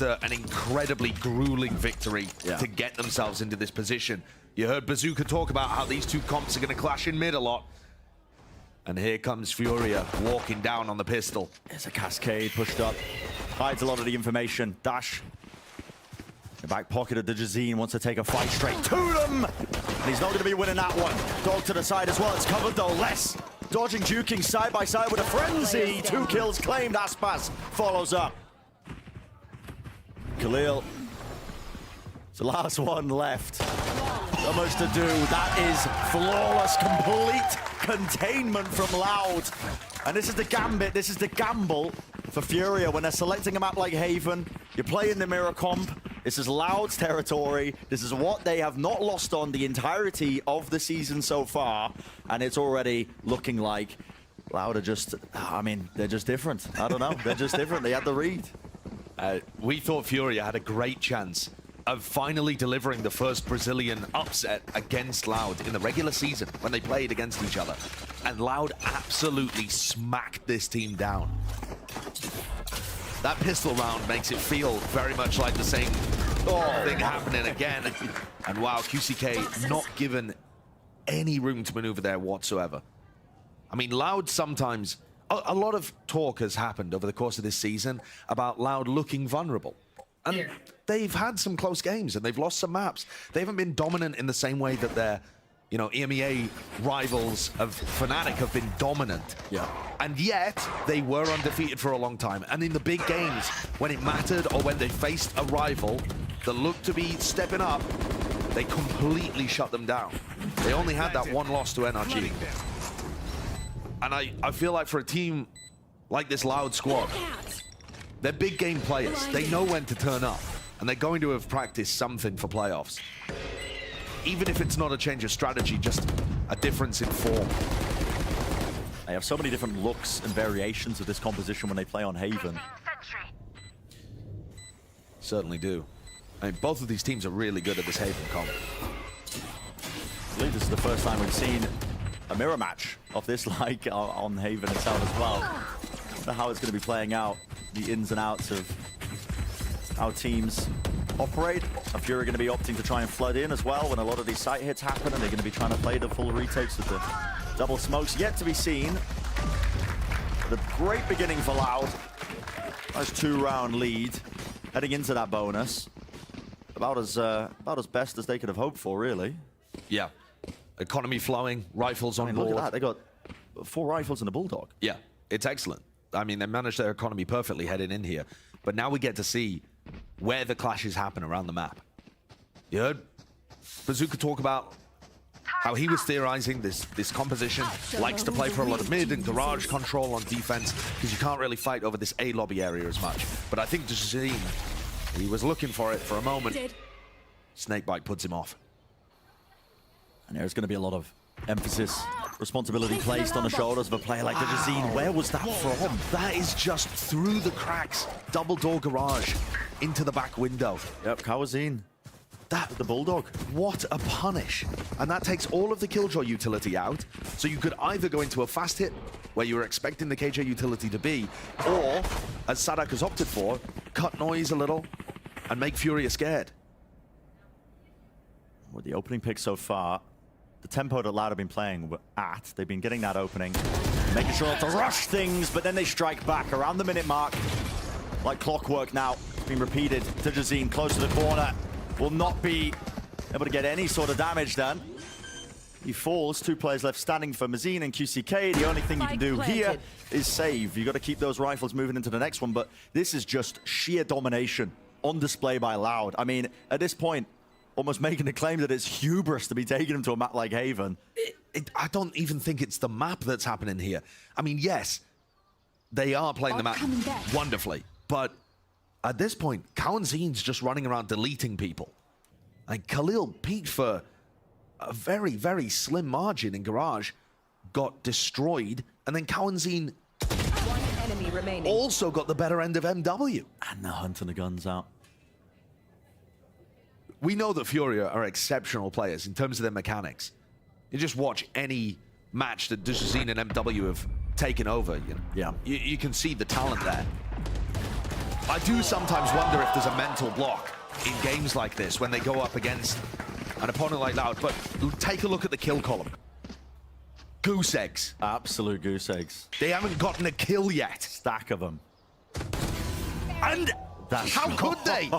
an incredibly grueling victory to get themselves into this position. You heard Bazooka talk about how these two comps are going to clash in mid a lot. And here comes Furia walking down on the pistol. There's a cascade pushed up. Hides a lot of the information. Dash. The back pocket of the Jazeen wants to take a fight straight to them. And he's not going to be winning that one. Dog to the side as well. It's covered though. Less. Dodging, juking side by side with a frenzy. 2 kills claimed. Aspas follows up. Khalil. It's the last one left. Not much to do. That is flawless, complete containment from Loud. And this is the gambit, this is the gamble for Furia when they're selecting a map like Haven. You're playing the mirror comp. This is Loud's territory. This is what they have not lost on the entirety of the season so far. And it's already looking like Loud are just, I mean, they're just different. I don't know, they're just different. They had the read. We thought Furia had a great chance of finally delivering the first Brazilian upset against Loud in the regular season when they played against each other. And Loud absolutely smacked this team down. That pistol round makes it feel very much like the same thing happening again. And wow, QCK not given any room to maneuver there whatsoever. I mean, Loud sometimes, a lot of talk has happened over the course of this season about Loud looking vulnerable. And they've had some close games and they've lost some maps. They haven't been dominant in the same way that their, you know, EMEA rivals of Fnatic have been dominant. Yeah. And yet, they were undefeated for a long time. And in the big games, when it mattered or when they faced a rival that looked to be stepping up, they completely shut them down. They only had that one loss to NRG. And I feel like for a team like this Loud squad, they're big game players. They know when to turn up, and they're going to have practiced something for playoffs. Even if it's not a change of strategy, just a difference in form. They have so many different looks and variations of this composition when they play on Haven. Certainly do. I mean, both of these teams are really good at this Haven comp. I believe this is the first time we've seen a mirror match of this like on Haven itself as well. I don't know how it's going to be playing out, the ins and outs of how teams operate. Are Fury going to be opting to try and flood in as well when a lot of these site hits happen, and they're going to be trying to play the full retakes with the double smokes? Yet to be seen. The great beginning for Loud. Nice 2-round lead heading into that bonus. About as best as they could have hoped for, really. Yeah. Economy flowing, rifles on board. Look at that. They got 4 rifles and a Bulldog. Yeah, it's excellent. I mean, they managed their economy perfectly heading in here. But now we get to see where the clashes happen around the map. You heard Bazooka talk about how he was theorizing this composition, likes to play for a lot of mid and garage control on defense, because you can't really fight over this A lobby area as much. But I think Jazeen, he was looking for it for a moment. Snakebite puts him off. And there's going to be a lot of emphasis, responsibility placed on the shoulders of a player like the Jazeen. Where was that from? That is just through the cracks. Double door garage into the back window. Yep, Kawazine. That with the Bulldog. What a punish. And that takes all of the Killjoy utility out. So you could either go into a fast hit, where you were expecting the KJ utility to be, or, as Sadak has opted for, cut noise a little and make Furia scared. With the opening pick so far, the tempo that Loud have been playing at, they've been getting that opening, making sure not to rush things, but then they strike back around the minute mark. Like clockwork now, it's been repeated to Jazeen, close to the corner. Will not be able to get any sort of damage done. He falls, 2 players left standing for Mazine and QCK. The only thing you can do here is save. You got to keep those rifles moving into the next one, but this is just sheer domination on display by Loud. I mean, at this point, almost making the claim that it's hubris to be taking him to a map like Haven. I don't even think it's the map that's happening here. I mean, yes, they are playing the map wonderfully, but at this point, Kawanzin's just running around deleting people. And Khalil peaked for a very, very slim margin in Garage, got destroyed, and then Kawanzin also got the better end of MW. And the hunt and the guns out. We know that Furia are exceptional players in terms of their mechanics. You just watch any match that Dujazine and MW have taken over. You know? Yeah. You can see the talent there. I do sometimes wonder if there's a mental block in games like this when they go up against an opponent like Loud, but take a look at the kill column. Goose eggs. Absolute goose eggs. They haven't gotten a kill yet. Stack of them. And how could they?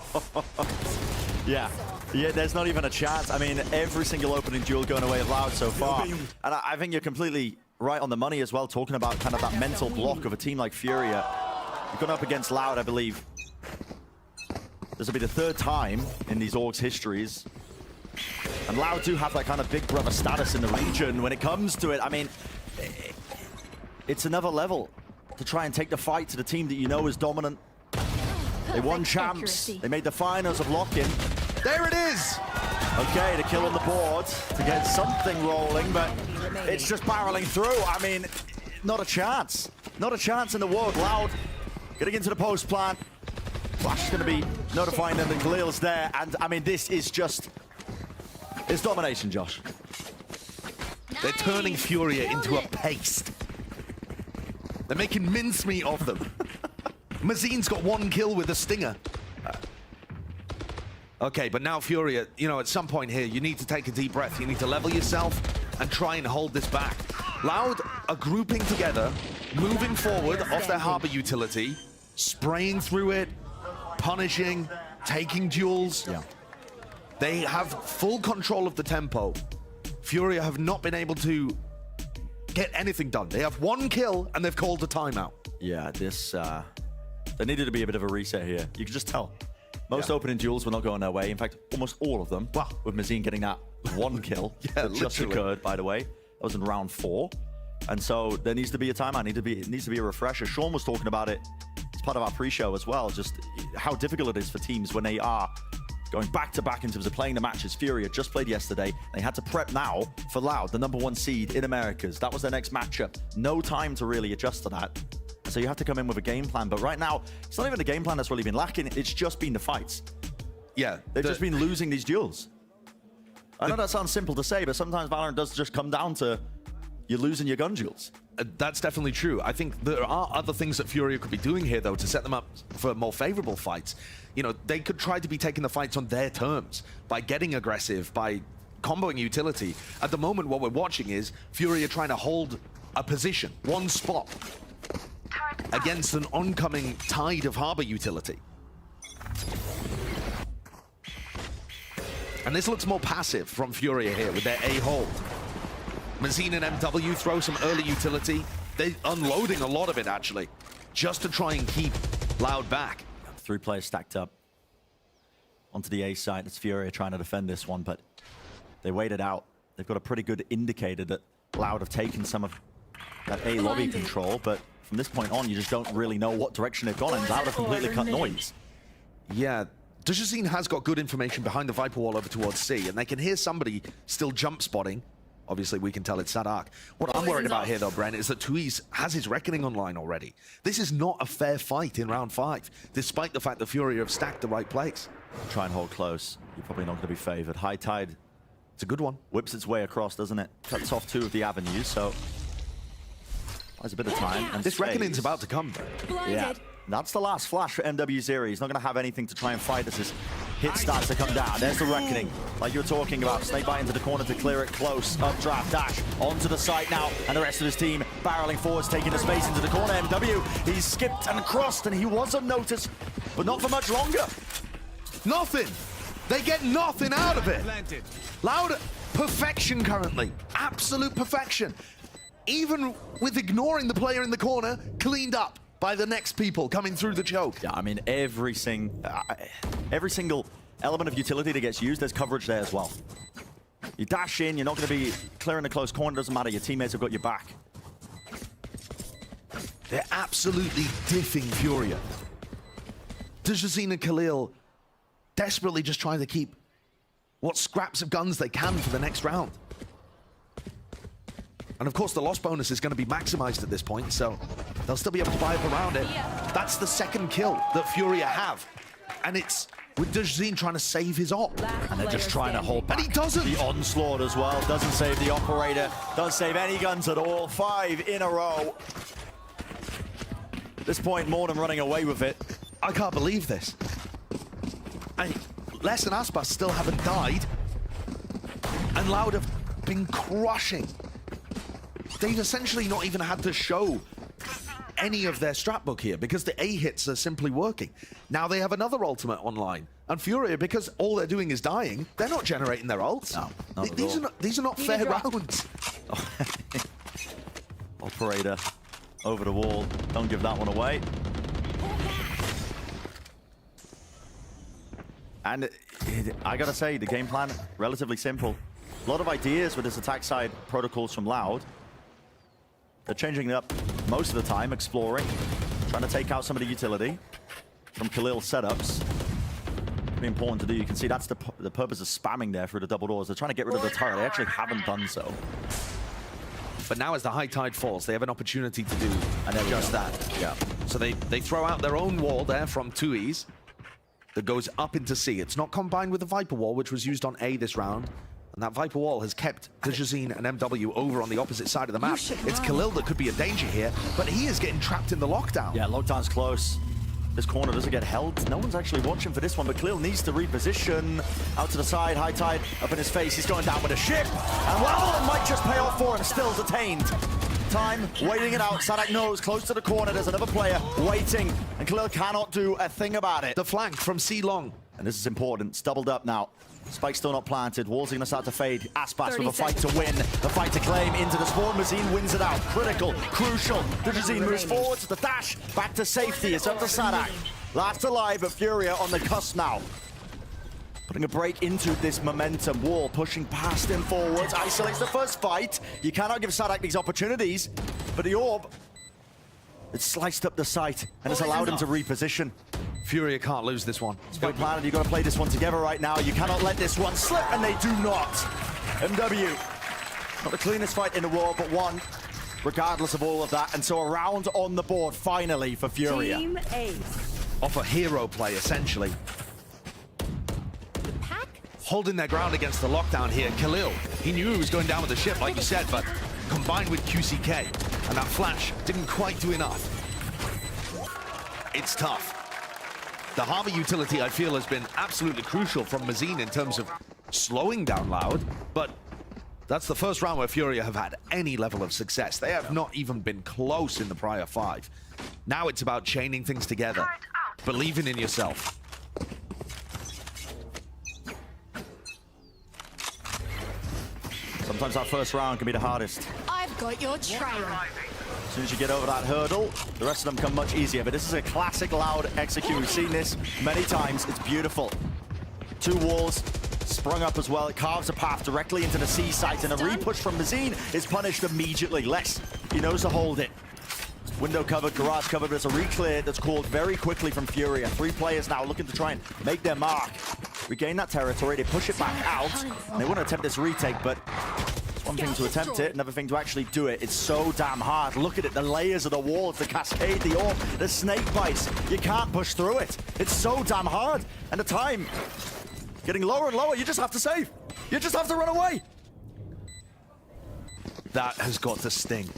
Yeah, there's not even a chance. I mean, every single opening duel going away with Loud so far. And I think you're completely right on the money as well, talking about kind of that mental block of a team like Furia. You've gone up against Loud, I believe. This will be the third time in these orgs' histories. And Loud do have that kind of big brother status in the region when it comes to it. I mean, it's another level to try and take the fight to the team that you know is dominant. They won champs. They made the finals of lock-in. There it is! Okay, the kill on the board to get something rolling, but it's just barreling through. I mean, not a chance. Not a chance in the world. Loud getting into the post plant. Flash is going to be notifying them that Khalil's there. And, I mean, this is just... It's domination, Josh. They're turning Furia into a paste. They're making mincemeat of them. Mazine's got 1 kill with a stinger. Okay, but now Furia, you know, at some point here, you need to take a deep breath. You need to level yourself and try and hold this back. Loud are grouping together, moving forward off their harbor utility, spraying through it, punishing, taking duels. Yeah. They have full control of the tempo. Furia have not been able to get anything done. They have 1 kill and they've called a timeout. Yeah, this, there needed to be a bit of a reset here. You can just tell. Most opening duels were not going their way. In fact, almost all of them. Wow. With Mazine getting that 1 kill. Yeah, that just occurred, by the way. That was in round 4. And so there needs to be a timeout. It needs to be a refresher. Sean was talking about it as part of our pre-show as well. Just how difficult it is for teams when they are going back-to-back in terms of playing the matches. Furia just played yesterday. They had to prep now for Loud, the #1 seed in Americas. That was their next matchup. No time to really adjust to that. So you have to come in with a game plan. But right now, it's not even the game plan that's really been lacking. It's just been the fights. Yeah. They've just been losing these duels. I know that sounds simple to say, but sometimes Valorant does just come down to you're losing your gun duels. That's definitely true. I think there are other things that Furia could be doing here, though, to set them up for more favorable fights. You know, they could try to be taking the fights on their terms by getting aggressive, by comboing utility. At the moment, what we're watching is Furia trying to hold a position, 1 spot, against an oncoming tide of harbor utility. And this looks more passive from Furia here with their A hold. Mazine and MW throw some early utility. They're unloading a lot of it, actually, just to try and keep Loud back. 3 players stacked up onto the A side. It's Furia trying to defend this one, but they waited out. They've got a pretty good indicator that Loud have taken some of that A lobby control, but from this point on, you just don't really know what direction they've gone in. Loud have completely cut noise. Yeah, Dujazine has got good information behind the Viper wall over towards C, and they can hear somebody still jump spotting. Obviously, we can tell it's Sadak. What I'm worried about here, though, Brent, is that Tuiz has his Reckoning online already. This is not a fair fight in round 5, despite the fact that Furia have stacked the right place. Try and hold close. You're probably not going to be favored. High Tide. It's a good one. Whips its way across, doesn't it? Cuts off 2 of the avenues, so there's a bit of time. And this Reckoning's about to come, though. Yeah. That's the last flash for MW0. He's not going to have anything to try and fight as his hit starts to come down. There's the Reckoning, like you were talking about. Snakebite into the corner to clear it close. Updraft dash onto the site now, and the rest of his team barreling forwards, taking the space into the corner. MW, he's skipped and crossed, and he was unnoticed, but not for much longer. Nothing. They get nothing out of it. Loud perfection currently. Absolute perfection. Even with ignoring the player in the corner, cleaned up by the next people coming through the choke. Yeah, I mean, every single element of utility that gets used, there's coverage there as well. You dash in, you're not going to be clearing the close corner, doesn't matter, your teammates have got your back. They're absolutely diffing Furia. Dujazine and Khalil desperately just trying to keep what scraps of guns they can for the next round. And of course, the loss bonus is going to be maximized at this point, so they'll still be able to buy up around it. That's the 2nd kill that Furia have. And it's with Dujazine trying to save his op. And they're just trying to hold back. And he doesn't. The onslaught as well. Doesn't save the operator. Doesn't save any guns at all. 5 in a row. At this point, Mortem running away with it. I can't believe this. Les and Aspas still haven't died, and Loud have been crushing. They've essentially not even had to show any of their strat book here because the A hits are simply working. Now they have another ultimate online, and Furia, because all they're doing is dying, they're not generating their ults. No, not at all. These are not fair rounds. Operator over the wall. Don't give that one away. And I gotta say, the game plan, relatively simple. A lot of ideas with this attack side protocols from Loud. They're changing it up most of the time, exploring, trying to take out some of the utility from Khalil's setups. It'd be important to do. You can see that's the purpose of spamming there through the double doors. They're trying to get rid of the turret. They actually haven't done so. But now as the high tide falls, they have an opportunity to do just that. Yeah. So they throw out their own wall there from 2Es that goes up into C. It's not combined with the Viper wall, which was used on A this round. And that Viper wall has kept Dajazine and MW over on the opposite side of the map. It's Khalil that could be a danger here, but he is getting trapped in the lockdown. Yeah, lockdown's close. This corner doesn't get held. No one's actually watching for this one, but Khalil needs to reposition. Out to the side, high tide up in his face. He's going down with a ship. And well, it might just pay off for him. Still detained. Time, waiting it out. Sadak knows, close to the corner. There's another player waiting. And Khalil cannot do a thing about it. The flank from C long. And this is important. It's doubled up now. Spike's still not planted. Walls are going to start to fade. Aspas with a fight to win. The fight to claim into the spawn. Mazine wins it out. Critical, crucial. Dajazine moves forward to the dash. Back to safety. It's up to Sadak. Last alive, but Furia on the cusp now. Putting a break into this momentum. Wall pushing past him forwards. Isolates the first fight. You cannot give Sadak these opportunities. But the orb, it's sliced up the site and it's allowed him to reposition. Furia can't lose this one. It's good plan, and you've got to play this one together right now. You cannot let this one slip, and they do not. MW, not the cleanest fight in the world, but one, regardless of all of that. And so a round on the board, finally, for Furia. Team A. Off a hero play, essentially. Holding their ground against the lockdown here. Khalil, he knew he was going down with the ship, like you said, but combined with QCK, and that flash didn't quite do enough. It's tough. The Harvey utility, I feel, has been absolutely crucial from Mazine in terms of slowing down Loud, but that's the first round where Furia have had any level of success. They have not even been close in the prior 5. Now it's about chaining things together, believing in yourself. Sometimes that first round can be the hardest. I've got your trail. As soon as you get over that hurdle, the rest of them come much easier. But this is a classic Loud execute. We've seen this many times. It's beautiful. 2 walls sprung up as well. It carves a path directly into the C site, and a repush from Mazine is punished immediately. Les, he knows to hold it. Window covered, garage covered, but it's a re-clear that's called very quickly from Furia. 3 players now looking to try and make their mark. Regain that territory, they push it back out. And they want to attempt this retake, but it's one thing to attempt it, another thing to actually do it. It's so damn hard. Look at it, the layers of the walls, the cascade, the orb, the snake bites. You can't push through it. It's so damn hard. And the time getting lower and lower. You just have to save. You just have to run away. That has got to sting.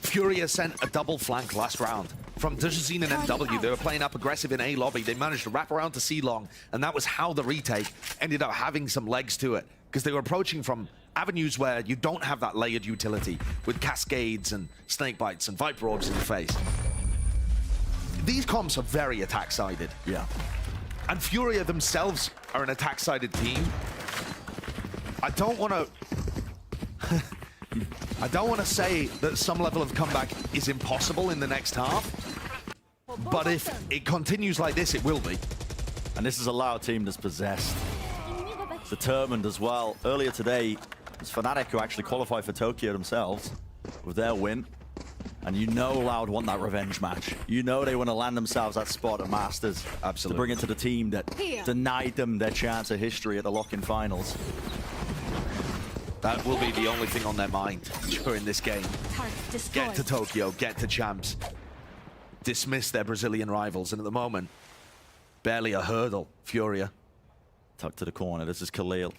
Furia sent a double flank last round. From Dajazine and MW, they were playing up aggressive in A lobby. They managed to wrap around to C long, and that was how the retake ended up having some legs to it, because they were approaching from avenues where you don't have that layered utility with cascades and snake bites and viper orbs in your face. These comps are very attack-sided. Yeah. And Furia themselves are an attack-sided team. I don't want to say that some level of comeback is impossible in the next half, but if it continues like this, it will be. And this is a Loud team that's possessed. Determined as well. Earlier today, it was Fnatic who actually qualified for Tokyo themselves with their win. And you know Loud want that revenge match. You know they want to land themselves that spot at Masters. Absolutely. To bring it to the team that denied them their chance of history at the lock-in finals. That will be the only thing on their mind during this game. Get to Tokyo, get to champs. Dismiss their Brazilian rivals, and at the moment, barely a hurdle. Furia. Tucked to the corner, this is Khalil.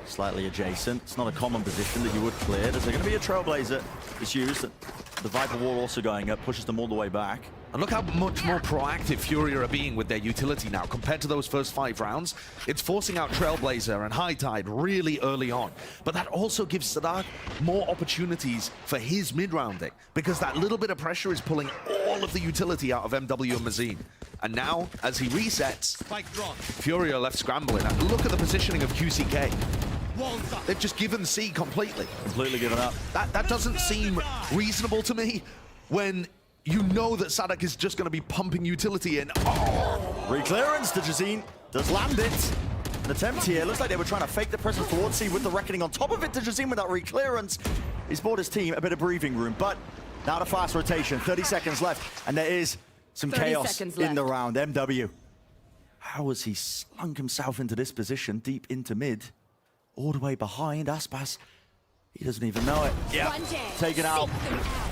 Slightly adjacent. It's not a common position that you would clear. There's going to be a Trailblazer that's used. The Viper wall also going up, pushes them all the way back. And look how much more proactive Furia are being with their utility now compared to those first 5 rounds. It's forcing out Trailblazer and High Tide really early on. But that also gives Sadak more opportunities for his mid-rounding because that little bit of pressure is pulling all of the utility out of MW and Mazin. And now, as he resets, Furia left scrambling. And look at the positioning of QCK. They've just given C completely. Completely given up. That doesn't seem reasonable to me when you know that Sadak is just going to be pumping utility in. Oh! Reclearance to Jazine does land it. An attempt here. Looks like they were trying to fake the presence towards C with the Reckoning on top of it to Jazine with that reclearance. He's bought his team a bit of breathing room, but now the fast rotation. 30 seconds left, and there is some chaos in the round. MW. How has he slung himself into this position, deep into mid, all the way behind Aspas? He doesn't even know it. Yeah, taken out.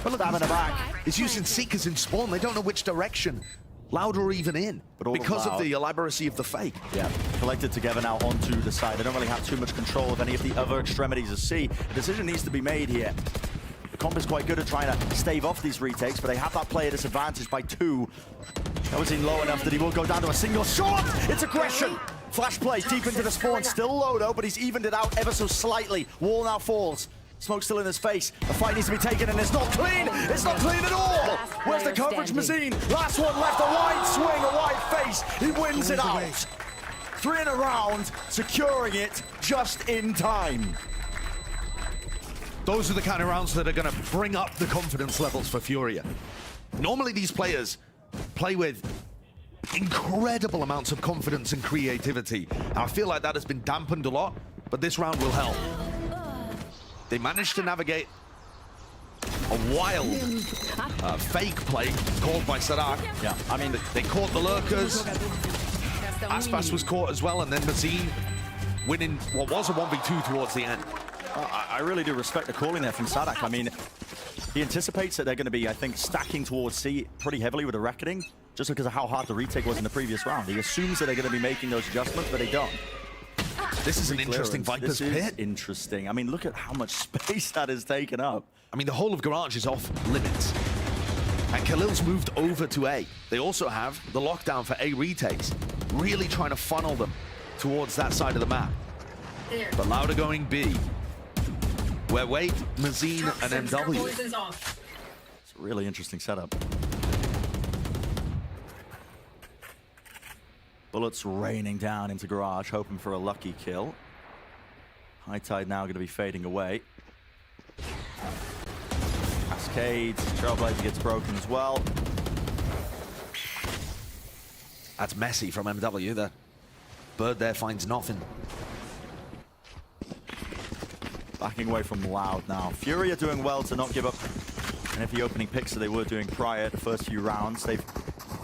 But look, having a back. He's using Seekers in spawn. They don't know which direction Loud or even in, but because of the elaboracy of the fake. Yeah, collected together now onto the side. They don't really have too much control of any of the other extremities of C. A decision needs to be made here. The comp is quite good at trying to stave off these retakes, but they have that player disadvantage by 2. That was in low enough that he will go down to a single shot. It's aggression. Flash play deep into the spawn, still low though, but he's evened it out ever so slightly. Wall now falls. Smoke still in his face. The fight needs to be taken, and it's not clean. It's not clean at all. Where's the coverage, Mazin? Last one left. A wide swing, a wide face. He wins it out. 3 in a round, securing it just in time. Those are the kind of rounds that are going to bring up the confidence levels for Furia. Normally, these players play with incredible amounts of confidence and creativity. I feel like that has been dampened a lot, but this round will help. They managed to navigate a wild fake play called by Sadak. Yeah, I mean, they caught the lurkers. Aspas was caught as well, and then Mazin winning what was a 1v2 towards the end. I really do respect the calling there from Sadak. I mean, he anticipates that they're going to be, I think, stacking towards C pretty heavily with a Reckoning, just because of how hard the retake was in the previous round. He assumes that they're going to be making those adjustments, but they don't. This is an interesting Viper's Pit. This is interesting. I mean, look at how much space that has taken up. I mean, the whole of Garage is off limits. And Khalil's moved over to A. They also have the lockdown for A retakes, really trying to funnel them towards that side of the map. But Louder going B, where Wait, Mazin, and MW. It's a really interesting setup. Bullets raining down into Garage, hoping for a lucky kill. High Tide now going to be fading away. Cascades, Trailblazer gets broken as well. That's messy from MW. The bird there finds nothing. Backing away from Loud now. Furia doing well to not give up any of the opening picks that they were doing prior the first few rounds. They've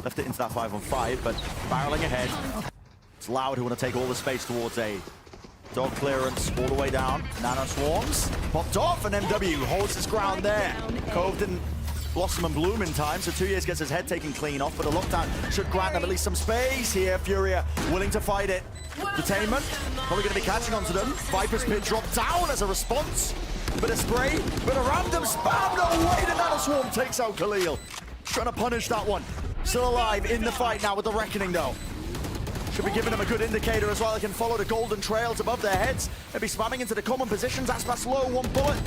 left it into that 5-on-5, but barreling ahead. It's Loud who want to take all the space towards A. Dog clearance all the way down. Nano swarms. Popped off, and MW holds his ground there. Cove didn't blossom and bloom in time, so 2 years gets his head taken clean off, but a lockdown should grant them at least some space here. Furia willing to fight it. Detainment, probably going to be catching onto them. Viper's Pit dropped down as a response. Bit of spray, bit of random spam. No way, the Nano Swarm takes out Khalil. Trying to punish that one. Still alive in the fight now with the Reckoning though. Should be giving them a good indicator as well. They can follow the golden trails above their heads. They'll be spamming into the common positions. Aspas low, 1 bullet.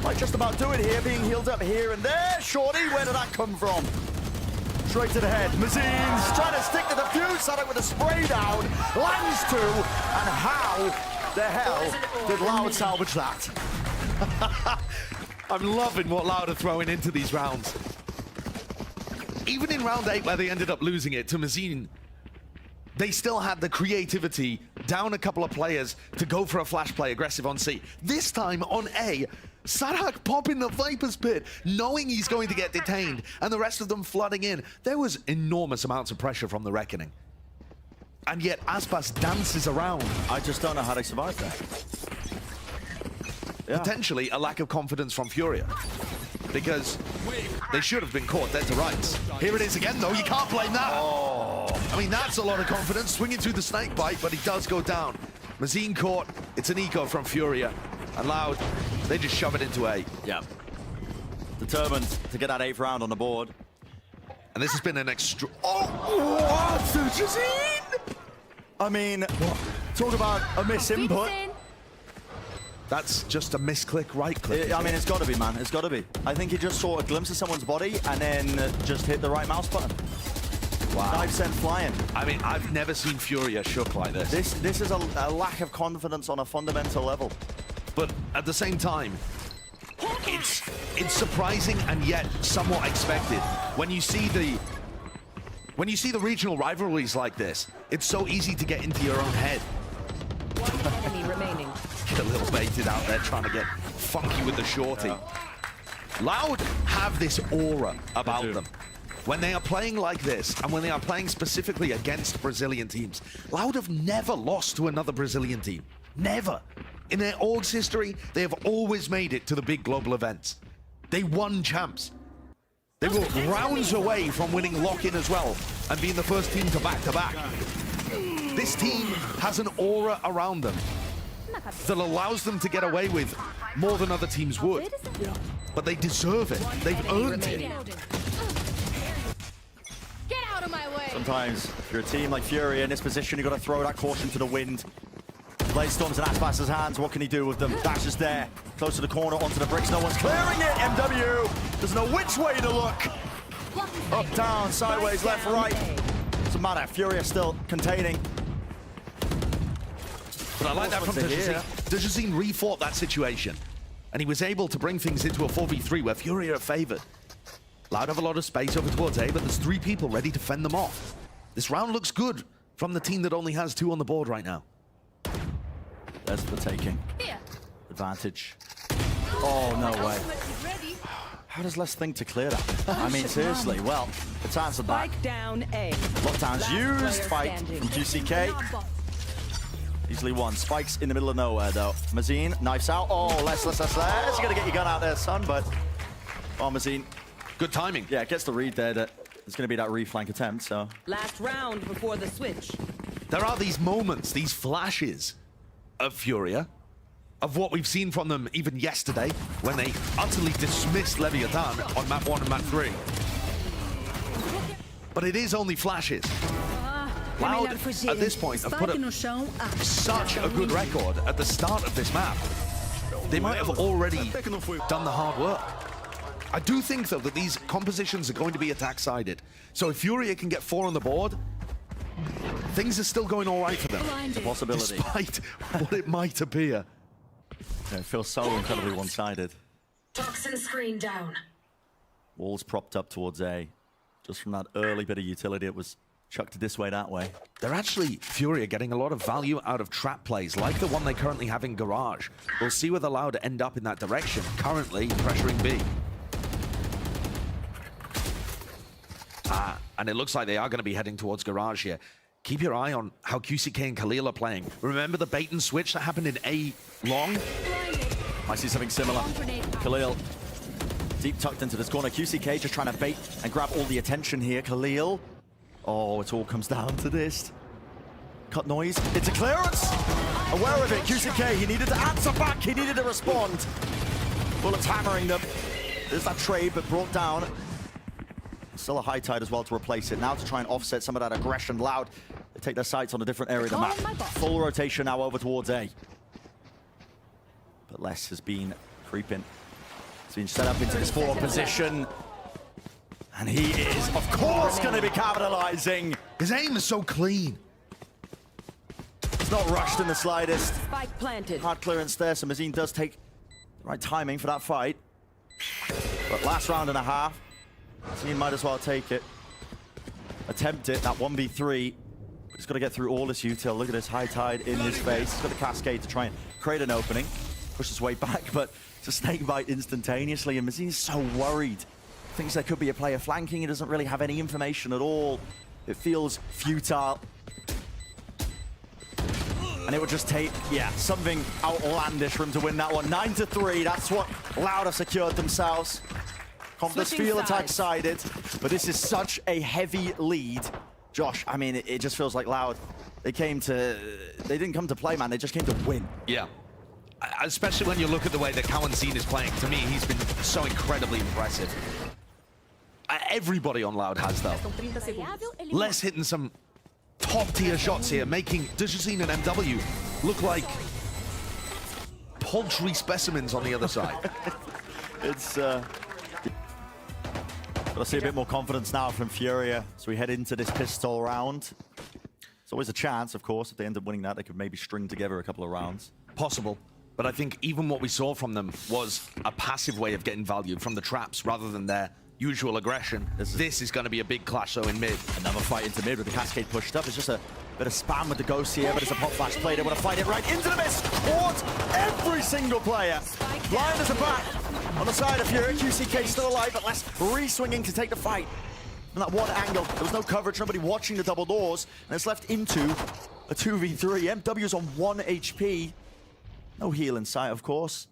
Might just about do it here, being healed up here and there. Shorty, where did that come from? Straight to the head. Mazin's trying to stick to the fuse. Sadak with a spray down. Lands 2. And how the hell did Loud salvage that? I'm loving what Loud are throwing into these rounds. Even in round 8, where they ended up losing it to Mazin, they still had the creativity, down a couple of players, to go for a flash play aggressive on C. This time on A, Sadak popping the Viper's Pit, knowing he's going to get detained, and the rest of them flooding in. There was enormous amounts of pressure from the Reckoning. And yet Aspas dances around. I just don't know how they survived that. Yeah. Potentially a lack of confidence from Furia, because they should have been caught dead to rights. Here it is again though, you can't blame that. Oh. I mean, that's a lot of confidence, swinging through the snake bite, but he does go down. Mazin caught, it's an eco from Furia, and Loud, they just shove it into A. Yeah. Determined to get that 8th round on the board. And this has been an extra... Oh, what? Jazine! I mean, talk about a misinput. That's just a misclick, right click. I mean, it's got to be, man. It's got to be. I think he just saw a glimpse of someone's body and then just hit the right mouse button. Wow. Knife sent flying. I mean, I've never seen Furia shook like this. This is a lack of confidence on a fundamental level. But at the same time, it's surprising and yet somewhat expected. When you see the regional rivalries like this, it's so easy to get into your own head. One enemy remaining. Get a little baited out there trying to get funky with the shorty. Loud have this aura about them. When they are playing like this, and when they are playing specifically against Brazilian teams, Loud have never lost to another Brazilian team. Never. In their org's history, they have always made it to the big global events. They won champs. They were rounds away from winning lock-in as well, and being the first team to back-to-back. This team has an aura around them that allows them to get away with more than other teams would. But they deserve it. They've earned it. Get out of my way. Sometimes, if you're a team like Furia in this position, you've got to throw that caution to the wind. Blazestorm's in Aspas' hands. What can he do with them? Dash is there. Close to the corner, onto the bricks. No one's clearing it. MW doesn't know which way to look. Up, down, sideways, left, right. Doesn't matter. Furia still containing. But I like that from Dejazine. Dejazine refought that situation, and he was able to bring things into a 4v3 where Furia are favored. Loud have a lot of space over towards A, but there's 3 people ready to fend them off. This round looks good from the team that only has 2 on the board right now. There's the taking. Advantage. Oh, no way. How does Les think to clear that? I mean, seriously. Well, it's answered that. Spike down A. Lockdown's used. Fight from QCK. Easily won. Spike's in the middle of nowhere, though. Mazine, knives out. Oh, Les. You gotta get your gun out there, son, but... Oh, Mazine. Good timing. Yeah, it gets the read there that there's gonna be that reflank attempt, so... Last round before the switch. There are these moments, these flashes of Furia, of what we've seen from them even yesterday, when they utterly dismissed Leviathan on map 1 and map 3. But it is only flashes. Loud, at this point, have put up such a good record at the start of this map. They might have already done the hard work. I do think, though, that these compositions are going to be attack-sided. So if Furia can get 4 on the board, things are still going all right for them. It's a possibility. Despite what it might appear. Yeah, it feels so incredibly one-sided. Toxin screen down. Walls propped up towards A. Just from that early bit of utility, it was chucked this way, that way. They're actually, Furia, getting a lot of value out of trap plays, like the one they currently have in Garage. We'll see whether Loud end up in that direction, currently pressuring B. And it looks like they are going to be heading towards Garage here. Keep your eye on how QCK and Khalil are playing. Remember the bait and switch that happened in A long? I see something similar. Khalil, deep tucked into this corner. QCK just trying to bait and grab all the attention here. Khalil, oh, it all comes down to this. Cut noise, it's a clearance! Aware of it, QCK, he needed to answer back, he needed to respond. Bullets hammering them. There's that trade, but brought down. Still a high tide as well to replace it. Now to try and offset some of that aggression. Loud, they take their sights on a different area of the map. Full rotation now over towards A. But Les has been creeping. He's been set up into this forward position. And he is, of course, going to be capitalizing. His aim is so clean. He's not rushed in the slightest. Spike planted. Hard clearance there, so Mazine does take the right timing for that fight. But last round and a half, Mazine might as well take it. Attempt it, that 1v3. He's got to get through all this util. Look at this high tide in his face. He's got the cascade to try and create an opening. Push his way back, but it's a snake bite instantaneously. And Mazine's so worried. Thinks there could be a player flanking. He doesn't really have any information at all. It feels futile. And it would just take, yeah, something outlandish for him to win that one. 9-3, that's what Loud have secured themselves. Confidence feel attack-sided, but this is such a heavy lead. Josh, I mean, it just feels like Loud, they didn't come to play, man, they just came to win. Yeah. Especially when you look at the way that Kawansine is playing. To me, he's been so incredibly impressive. everybody on Loud has, though. Les hitting some top-tier shots here, making Dujazine and MW look like paltry specimens on the other side. It's got to see a bit more confidence now from Furia as we head into this pistol round. It's always a chance, of course. If they end up winning that, they could maybe string together a couple of rounds. Possible. But I think even what we saw from them was a passive way of getting value from the traps rather than their usual aggression. This is going to be a big clash, though, in mid. Another fight into mid with the Cascade pushed up. It's just a bit of spam with the Ghost here, but it's a pop flash play. They want to fight it right into the mist. Towards every single player. Blinders are back on the side of Furia. QCK still alive, but less re-swinging to take the fight. From that one angle, there was no coverage, nobody watching the double doors, and it's left into a 2v3. MW's on 1 HP. No heal in sight, of course.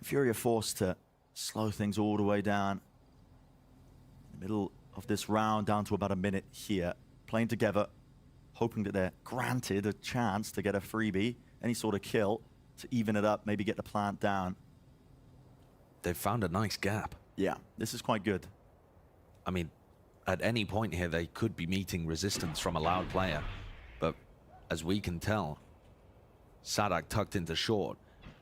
Furia forced to slow things all the way down. In the middle of this round, down to about a minute here. Playing together, hoping that they're granted a chance to get a freebie, any sort of kill, to even it up, maybe get the plant down. They've found a nice gap. Yeah, this is quite good. I mean, at any point here, they could be meeting resistance from a Loud player. But as we can tell, Sadak tucked into short.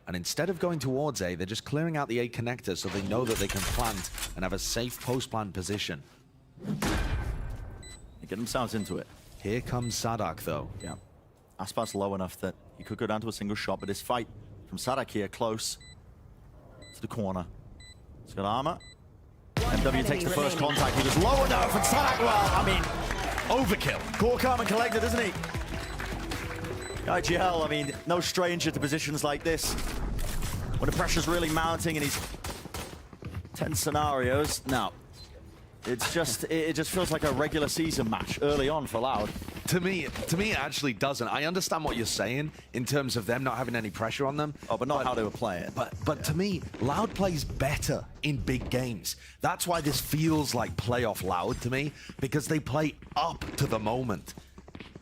And instead of going towards A, they're just clearing out the A connector so they know that they can plant and have a safe post-plant position. They get themselves into it. Here comes Sadak, though. Yeah. Aspas low enough that he could go down to a single shot, but this fight from Sadak here, close to the corner. He's got armor. MW takes the first contact. He was low enough, and Sadak, well, I mean, overkill. Core calm and collected, isn't he? IGL, I mean, no stranger to positions like this. When the pressure's really mounting in these tense scenarios, no. It's just, it just feels like a regular season match early on for Loud. To me, it actually doesn't. I understand what you're saying in terms of them not having any pressure on them. Oh, but not how they were playing. But yeah. To me, Loud plays better in big games. That's why this feels like playoff Loud to me, because they play up to the moment.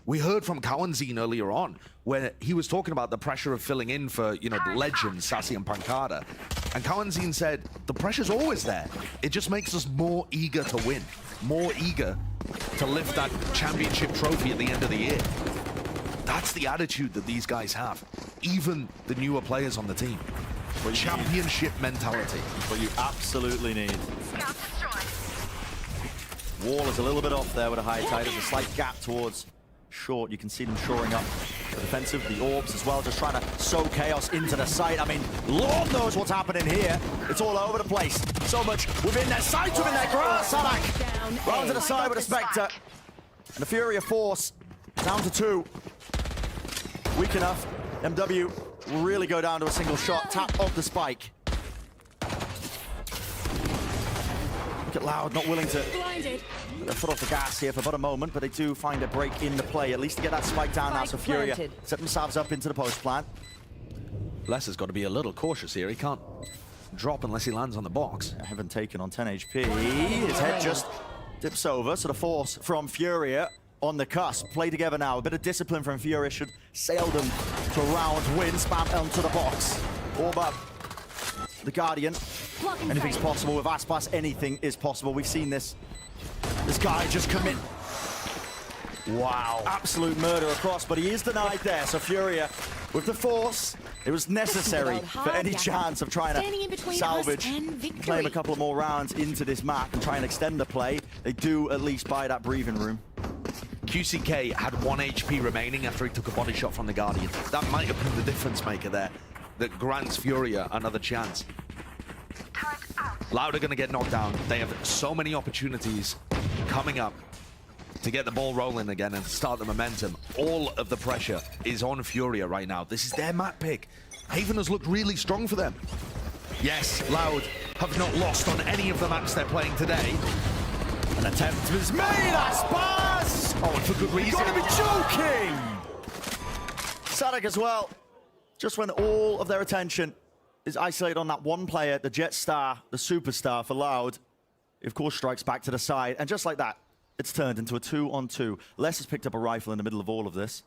We heard from Cowanzine earlier on, where he was talking about the pressure of filling in for, you know, the legends, Sassy and Pancada. And Cowanzine said, the pressure's always there. It just makes us more eager to win, more eager to lift that championship trophy at the end of the year. That's the attitude that these guys have, even the newer players on the team. Championship mentality. What you absolutely need. Wall is a little bit off there with a high tide. There's a slight gap towards short. You can see them shoring up the defensive, the orbs as well, just trying to sow chaos into the site. I mean, Lord knows what's happening here. It's all over the place. So much within their sight, within their grasp. Sadak round to the side with a Spectre. And the Furia force down to 2. Weak enough. MW will really go down to a single shot. Tap off the spike. Look at Loud, not willing to put their foot off the gas here for about a moment, but they do find a break in the play, at least to get that spike down now. So Furia set themselves up into the post plant. Les has got to be a little cautious here. He can't drop unless he lands on the box. Heaven taken on 10 HP. His head just dips over, so the force from Furia on the cusp. Play together now. A bit of discipline from Furia should sail them to a round win. Spam onto the box. Orb up. The Guardian. Anything's possible with Aspas. Anything is possible. We've seen this. This guy just commit. Wow. Absolute murder across, but he is denied there. So Furia, with the force, it was necessary for any chance of trying to salvage, claim a couple of more rounds into this map and try and extend the play. They do at least buy that breathing room. QCK had 1 HP remaining after he took a body shot from the Guardian. That might have been the difference maker there that grants Furia another chance. Loud are going to get knocked down. They have so many opportunities coming up to get the ball rolling again and start the momentum. All of the pressure is on Furia right now. This is their map pick. Haven has looked really strong for them. Yes, Loud have not lost on any of the maps they're playing today. An attempt was made, Aspas! Oh, and for good reason. You've got to be joking! Sadak as well. Just when all of their attention is isolated on that one player, the Jet Star, the superstar for Loud, he of course strikes back to the side, and just like that, it's turned into a 2-on-2. Les has picked up a rifle in the middle of all of this.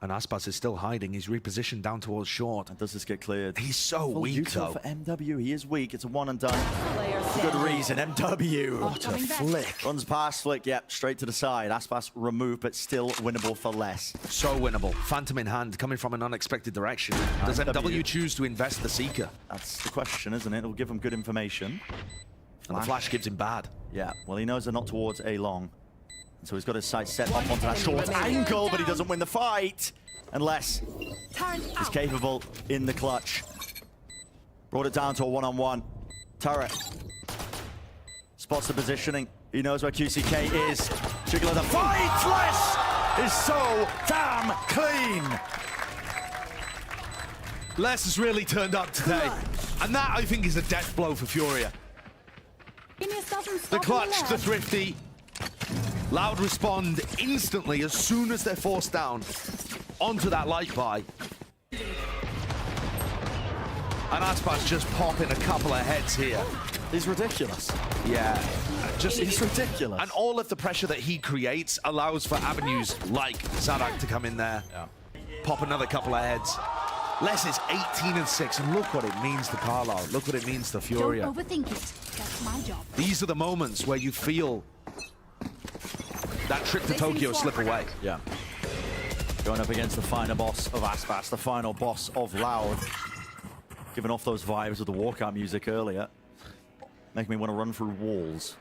And Aspas is still hiding. He's repositioned down towards short. And does this get cleared? He's so Full weak, util though. for MW. He is weak. It's a one and done. Player For good standing. reason. MW. What a flick. Runs past Flick, yep, straight to the side. Aspas removed, but still winnable for less. So winnable. Phantom in hand, coming from an unexpected direction. Does MW choose to invest the Seeker? That's the question, isn't it? It'll give him good information. And the flash gives him bad. Yeah, well, he knows they're not towards A long. And so he's got his sight set up onto that enemy short remaining. angle, but he doesn't win the fight. Unless Turn he's out. capable in the clutch. Brought it down to a one-on-one. Turret. Spots the positioning. He knows where QCK is. Jiggle of the fight! Les is so damn clean! Les has really turned up today. And that, I think, is a death blow for Furia. The clutch, the thrifty. Loud respond instantly as soon as they're forced down onto that light buy. And Aspas just popping a couple of heads here. He's ridiculous. Yeah. He's ridiculous. And all of the pressure that he creates allows for avenues like Zadak to come in there, pop another couple of heads. Les is 18-6, and look what it means to Carlisle. Look what it means to Furia. Don't overthink it. That's my job. These are the moments where you feel that trip to Tokyo slip away. Yeah. Going up against the final boss of Aspas, the final boss of Loud. Giving off those vibes of the walkout music earlier. Making me want to run through walls.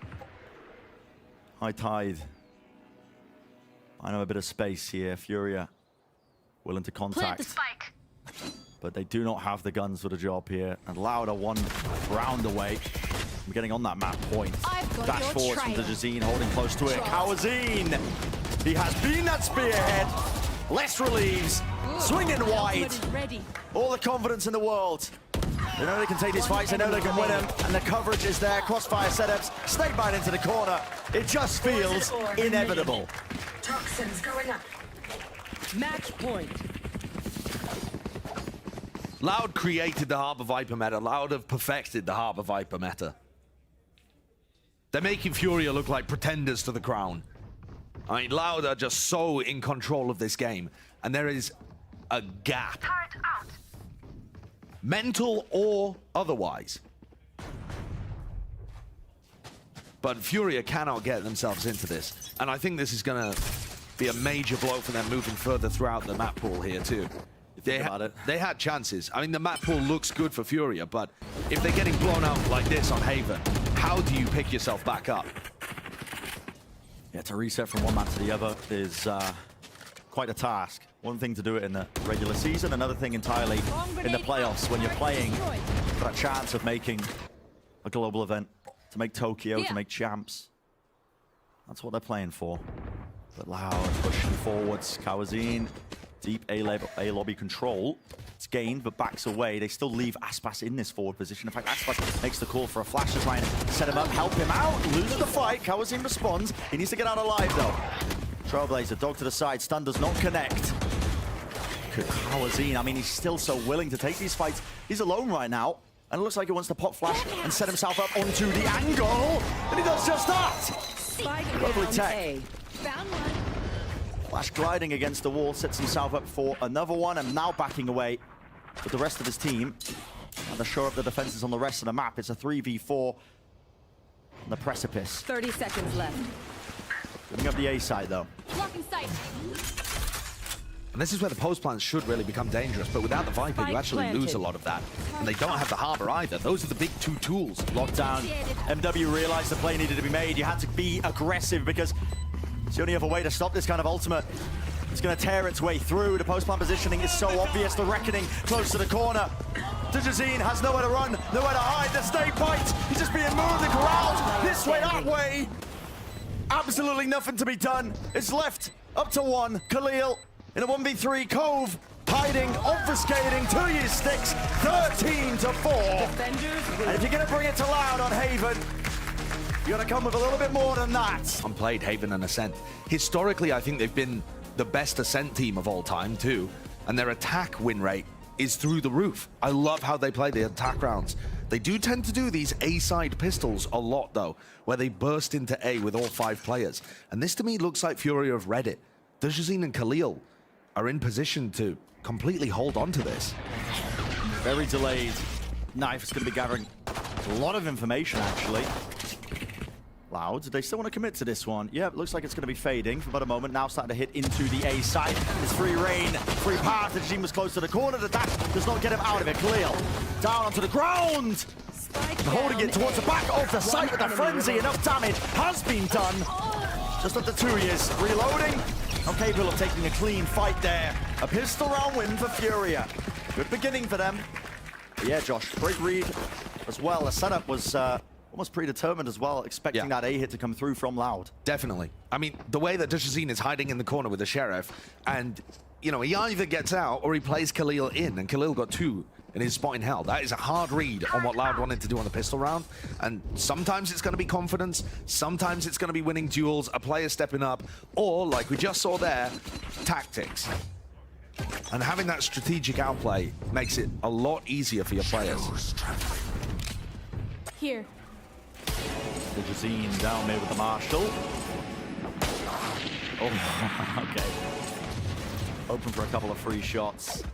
High tide. I know a bit of space here. Furia willing to Plant contact. the spike. But they do not have the guns for the job here. And Loud are one round away. I'm getting on that map point. I've got Dash your forwards from trail. Dejazine, holding close to it. Trust. Kawazine! He has been that spearhead. Less relieves. Swinging wide. Ready. All the confidence in the world. They know they can take these fights, they know they can win them, and the coverage is there. Crossfire setups, snake bite into the corner. It just feels inevitable. Toxins going up. Match point. Loud created the Harbor Viper meta. Loud have perfected the Harbor Viper meta. They're making Furia look like pretenders to the crown. I mean, Loud are just so in control of this game, and there is a gap. Mental or otherwise. But Furia cannot get themselves into this. And I think this is going to be a major blow for them moving further throughout the map pool here too. They had chances. I mean, the map pool looks good for Furia, but if they're getting blown out like this on Haven, how do you pick yourself back up? Yeah, to reset from one map to the other is quite a task. One thing to do it in the regular season, another thing entirely in the playoffs when you're playing for a chance of making a global event, to make Tokyo, to make champs. That's what they're playing for. But Loud pushing forwards. Kawazine, deep A lobby control. It's gained, but backs away. They still leave Aspas in this forward position. In fact, Aspas makes the call for a flash to try and set him up, help him out, loses the fight. Kawazine responds. He needs to get out alive, though. Trailblazer, dog to the side. Stun does not connect. Kawazine, I mean, he's still so willing to take these fights. He's alone right now, and it looks like he wants to pop flash and set himself up onto the angle. And he does just that. Spike Lovely down tech. A. Found one. Flash gliding against the wall, sets himself up for another one, and now backing away with the rest of his team. And to shore up the defenses on the rest of the map, it's a 3v4 on the precipice. 30 seconds left. Getting up the A side, though. Blocking sight. And this is where the post plans should really become dangerous, but without the Viper, you Spike actually lose planted. a lot of that. And they don't have the Harbor either. Those are the big two tools. Lockdown. MW realized the play needed to be made. You had to be aggressive because it's the only other way to stop this kind of ultimate. It's going to tear its way through. The post-plan positioning is so obvious. The Reckoning close to the corner. Dejazine has nowhere to run, nowhere to hide. The snake bites. He's just being moved and corralled this way, that way. Absolutely nothing to be done. It's left up to one. Khalil in a 1v3. Cove hiding, obfuscating, 2 year sticks, 13 to 4. Defenders And if you're going to bring it to Loud on Haven, you got to come with a little bit more than that. Unplayed Haven and Ascent. Historically, I think they've been the best Ascent team of all time too, and their attack win rate is through the roof. I love how they play the attack rounds. They do tend to do these A-side pistols a lot though, where they burst into A with all 5 players. And this to me looks like Furia have read it. Dejazine and Khalil, are in position to completely hold on to this. Very delayed. Knife is going to be gathering a lot of information, actually. Loud, they still want to commit to this one. Yeah, it looks like it's going to be fading for about a moment. Now starting to hit into the A side. It's free reign, free path. The team was close to the corner. The dash does not get him out of it. Khalil down onto the ground. Holding it towards the back of the site with a frenzy. Enough damage has been done. Just after 2 years. Reloading. Not capable of taking a clean fight there. A pistol round win for Furia. Good beginning for them. But yeah, Josh, great read as well. The setup was almost predetermined as well, expecting that A hit to come through from Loud. Definitely. I mean, the way that Dajazine is hiding in the corner with the Sheriff, and, you know, he either gets out or he plays Khalil in, and Khalil got 2 in his spot in hell. That is a hard read on what Loud wanted to do on the pistol round. And sometimes it's going to be confidence, sometimes it's going to be winning duels, a player stepping up, or, like we just saw there, tactics. And having that strategic outplay makes it a lot easier for your players. Here. Dajazine down there with the Marshall. Oh, okay. Open for a couple of free shots.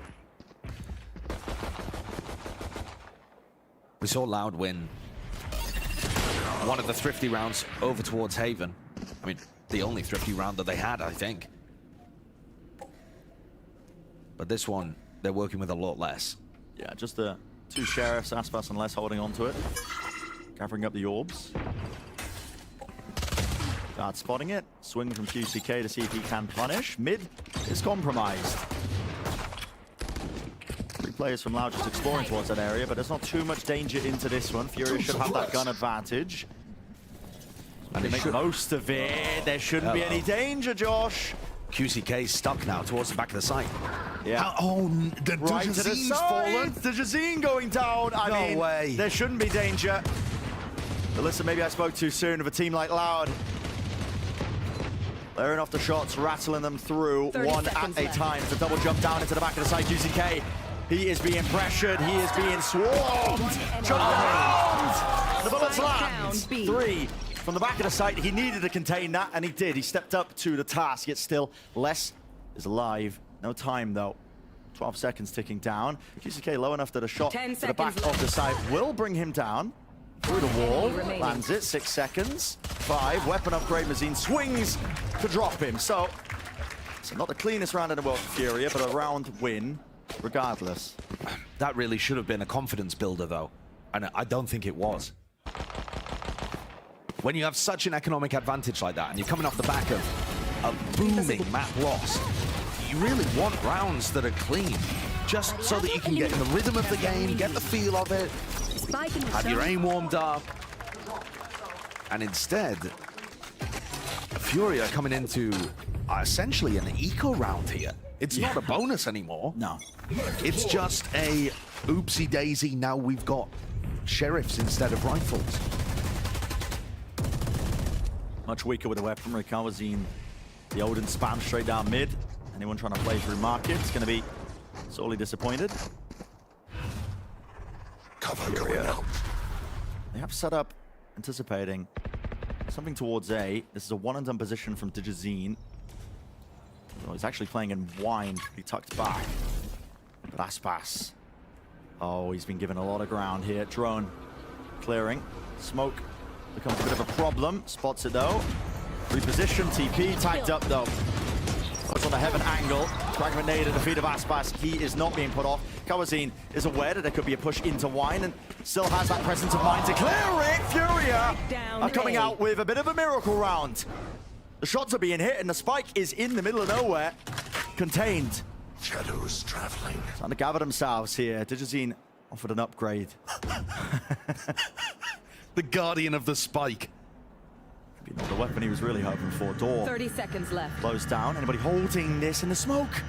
We saw Loud win one of the thrifty rounds over towards Haven. I mean, the only thrifty round that they had, I think. But this one, they're working with a lot less. Yeah, just the 2 Sheriffs, Aspas and Les holding on to it. Gathering up the orbs. Guard spotting it. Swing from QCK to see if he can punish. Mid is compromised. 3 players from Loud just exploring towards that area, but there's not too much danger into this one. Furia should have that gun advantage. And they make the most of it. There shouldn't be any danger, Josh. QCK stuck now towards the back of the site. Yeah. The Right to the Dajazine's side. fallen. Dajazine going down. I mean, way. there shouldn't be danger. But listen, maybe I spoke too soon of a team like Loud. Layering off the shots, rattling them through 30 one seconds at a left. time. To double jump down into the back of the side. QCK, he is being pressured. He is being swarmed. Shot around. The bullets Spike land. down, B. 3 from the back of the site. He needed to contain that, and he did. He stepped up to the task, yet still Les is alive. No time, though. 12 seconds ticking down. QCK low enough that a shot 10 to the back seconds of the side will bring him down. Through the wall, Enemy remaining. lands it, 6 seconds. 5, weapon upgrade, Mazine swings to drop him. So not the cleanest round in the world for Furia, but a round win regardless. That really should have been a confidence builder, though. And I don't think it was. When you have such an economic advantage like that, and you're coming off the back of a booming map loss, you really want rounds that are clean, just so that you can get in the rhythm of the game, get the feel of it, Spike in the have your zone. aim warmed up. And instead, Furia coming into essentially an eco round here. It's not a bonus anymore. No. It's just a oopsie daisy, now we've got sheriffs instead of rifles. Much weaker with the weaponry. Kawazine, the Odin spam straight down mid. Anyone trying to play through market is going to be sorely disappointed. Cover going out. They have set up, anticipating something towards A. This is a one-and-done position from Dajazine. Oh, he's actually playing in wine. He tucked back. But Aspas. Oh, he's been given a lot of ground here. Drone clearing. Smoke becomes a bit of a problem. Spots it though. Reposition. TP tagged up though. It's on the heaven angle. Fragment nade at the feet of Aspas. He is not being put off. Kawazine is aware that there could be a push into wine and still has that presence of mind to clear it. Furia Down are coming A. out with a bit of a miracle round. The shots are being hit and the spike is in the middle of nowhere. Contained. Shadows traveling. Trying to gather themselves here. Dajazine offered an upgrade. The guardian of the spike. Maybe not the weapon he was really hoping for. Door 30 seconds left. closed down. Anybody holding this in the smoke?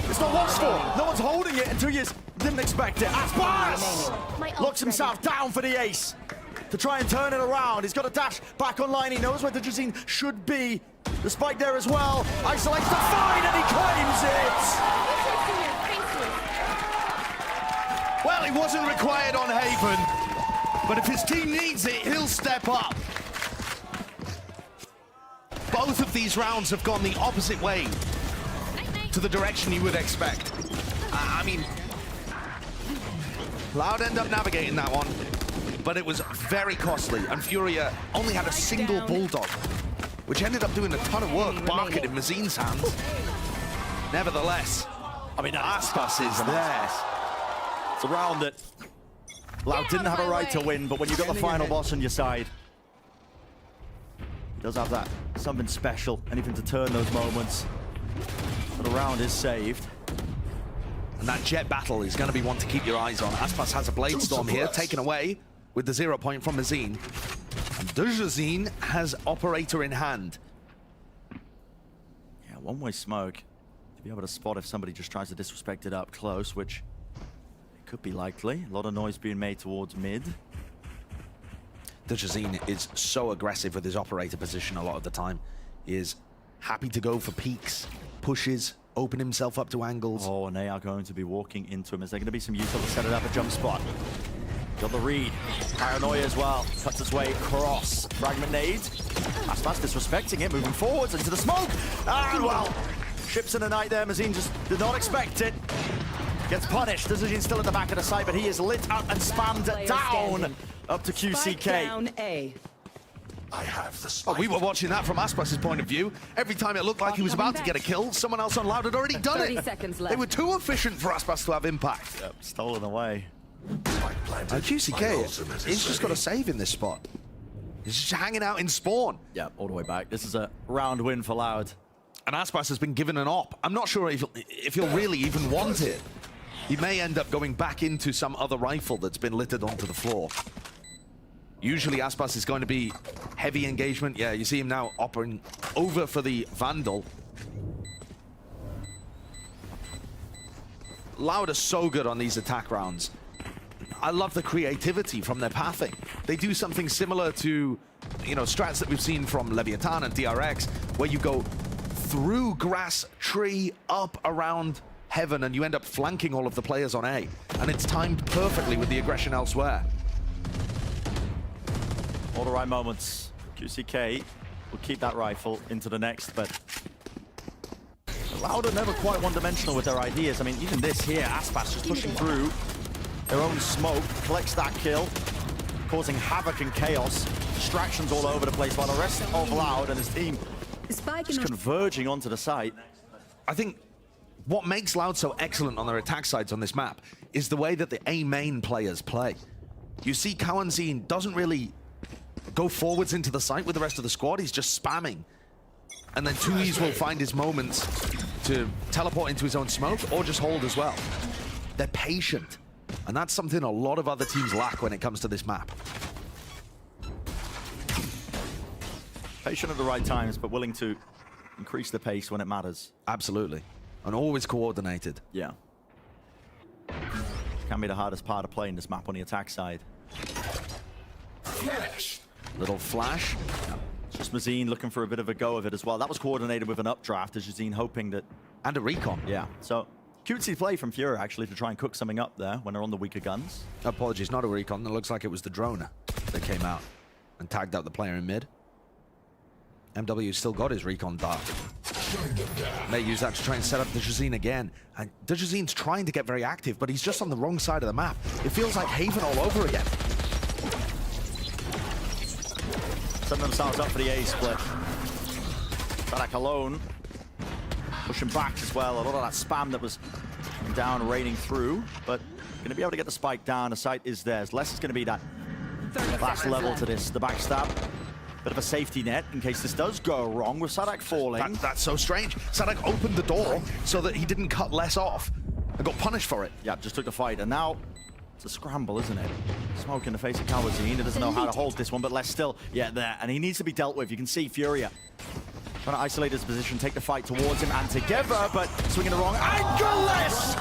It's not watched for. No one's holding it in 2 years. Didn't expect it. Aspas My ult's locks himself down for the ace to try and turn it around. He's got a dash back online. He knows where Dajazine should be. The spike there as well. Isolates the find and he claims it. Well, it wasn't required on Haven, but if his team needs it, he'll step up. Both of these rounds have gone the opposite way. to the direction you would expect. I mean, Loud ended up navigating that one, but it was very costly, and Furia only had a single Bulldog, which ended up doing a ton of work barking in Mazine's hands. Nevertheless, I mean, Aspas is there. It's a round that Loud didn't have a right to win, but when you've got the final boss on your side, he does have that something special, anything to turn those moments. But the round is saved. And that jet battle is going to be one to keep your eyes on. Aspas has a Blade Storm here, taken away with the 0 point from Mazine. And Dujazine has Operator in hand. Yeah, one-way smoke. To be able to spot if somebody just tries to disrespect it up close, which it could be likely. A lot of noise being made towards mid. Dujazine is so aggressive with his Operator position a lot of the time. He is happy to go for peeks, pushes, open himself up to angles. Oh, and they are going to be walking into him. Is there going to be some use of to set it up a jump spot? Got the read. Paranoia as well. Cuts his way across. Fragment nade. Aspas disrespecting it, moving forwards into the smoke. And well, ships in the night there. Mazine just did not expect it. Gets punished. Dujazine still at the back of the site, but he is lit up and spammed down up to Spike QCK. down A. I have the Oh, spike. we were watching that from Aspas's point of view. Every time it looked like he was about to get a kill, someone else on Loud had already done 30 it. seconds They left. were too efficient for Aspas to have impact. Yep, stolen away. Spike planted. And My QCK, ultimate is he's just got ready. a save in this spot. He's just hanging out in spawn. Yeah, all the way back. This is a round win for Loud. And Aspas has been given an op. I'm not sure if he'll really even want it. He may end up going back into some other rifle that's been littered onto the floor. Usually Aspas is going to be heavy engagement. Yeah, you see him now opering over for the Vandal. Loud are so good on these attack rounds. I love the creativity from their pathing. They do something similar to, you know, strats that we've seen from Leviathan and DRX, where you go through grass, tree, up around heaven, and you end up flanking all of the players on A. And it's timed perfectly with the aggression elsewhere. All the right moments. QCK will keep that rifle into the next, but Loud are never quite one-dimensional with their ideas. I mean, even this here, Aspas just pushing through their own smoke, collects that kill, causing havoc and chaos, distractions all over the place, while the rest of Loud and his team Spike just converging onto the site. I think what makes Loud so excellent on their attack sides on this map is the way that the A main players play. You see Kawanzine doesn't really go forwards into the site with the rest of the squad, he's just spamming. And then Tui's will find his moments to teleport into his own smoke or just hold as well. They're patient, and that's something a lot of other teams lack when it comes to this map. Patient at the right times, but willing to increase the pace when it matters. Absolutely, and always coordinated. Yeah. Can be the hardest part of playing this map on the attack side. Flash. Little flash. Just Mazine looking for a bit of a go of it as well. That was coordinated with an updraft, as Mazine hoping that... And a recon. Yeah, so cutesy play from Furia, actually, to try and cook something up there when they're on the weaker guns. Apologies, not a recon. It looks like it was the drone that came out and tagged out the player in mid. MW still got his recon dart. May use that to try and set up Dujazine again. And Dujazine's trying to get very active, but he's just on the wrong side of the map. It feels like Haven all over again. Setting themselves up for the A split. Barak alone. Pushing back as well. A lot of that spam that was down, raining through. But going to be able to get the spike down. The site is theirs. Less is going to be that last level to this. The backstab. Bit of a safety net in case this does go wrong with Sadak falling. That's so strange. Sadak opened the door so that he didn't cut less off and got punished for it. Yeah, just took the fight. And now it's a scramble, isn't it? Smoke in the face of Kawazine. He doesn't know how to hold this one, but Less still, yeah, there. And he needs to be dealt with. You can see Furia trying to isolate his position, take the fight towards him and together, but swinging the wrong angle. Less!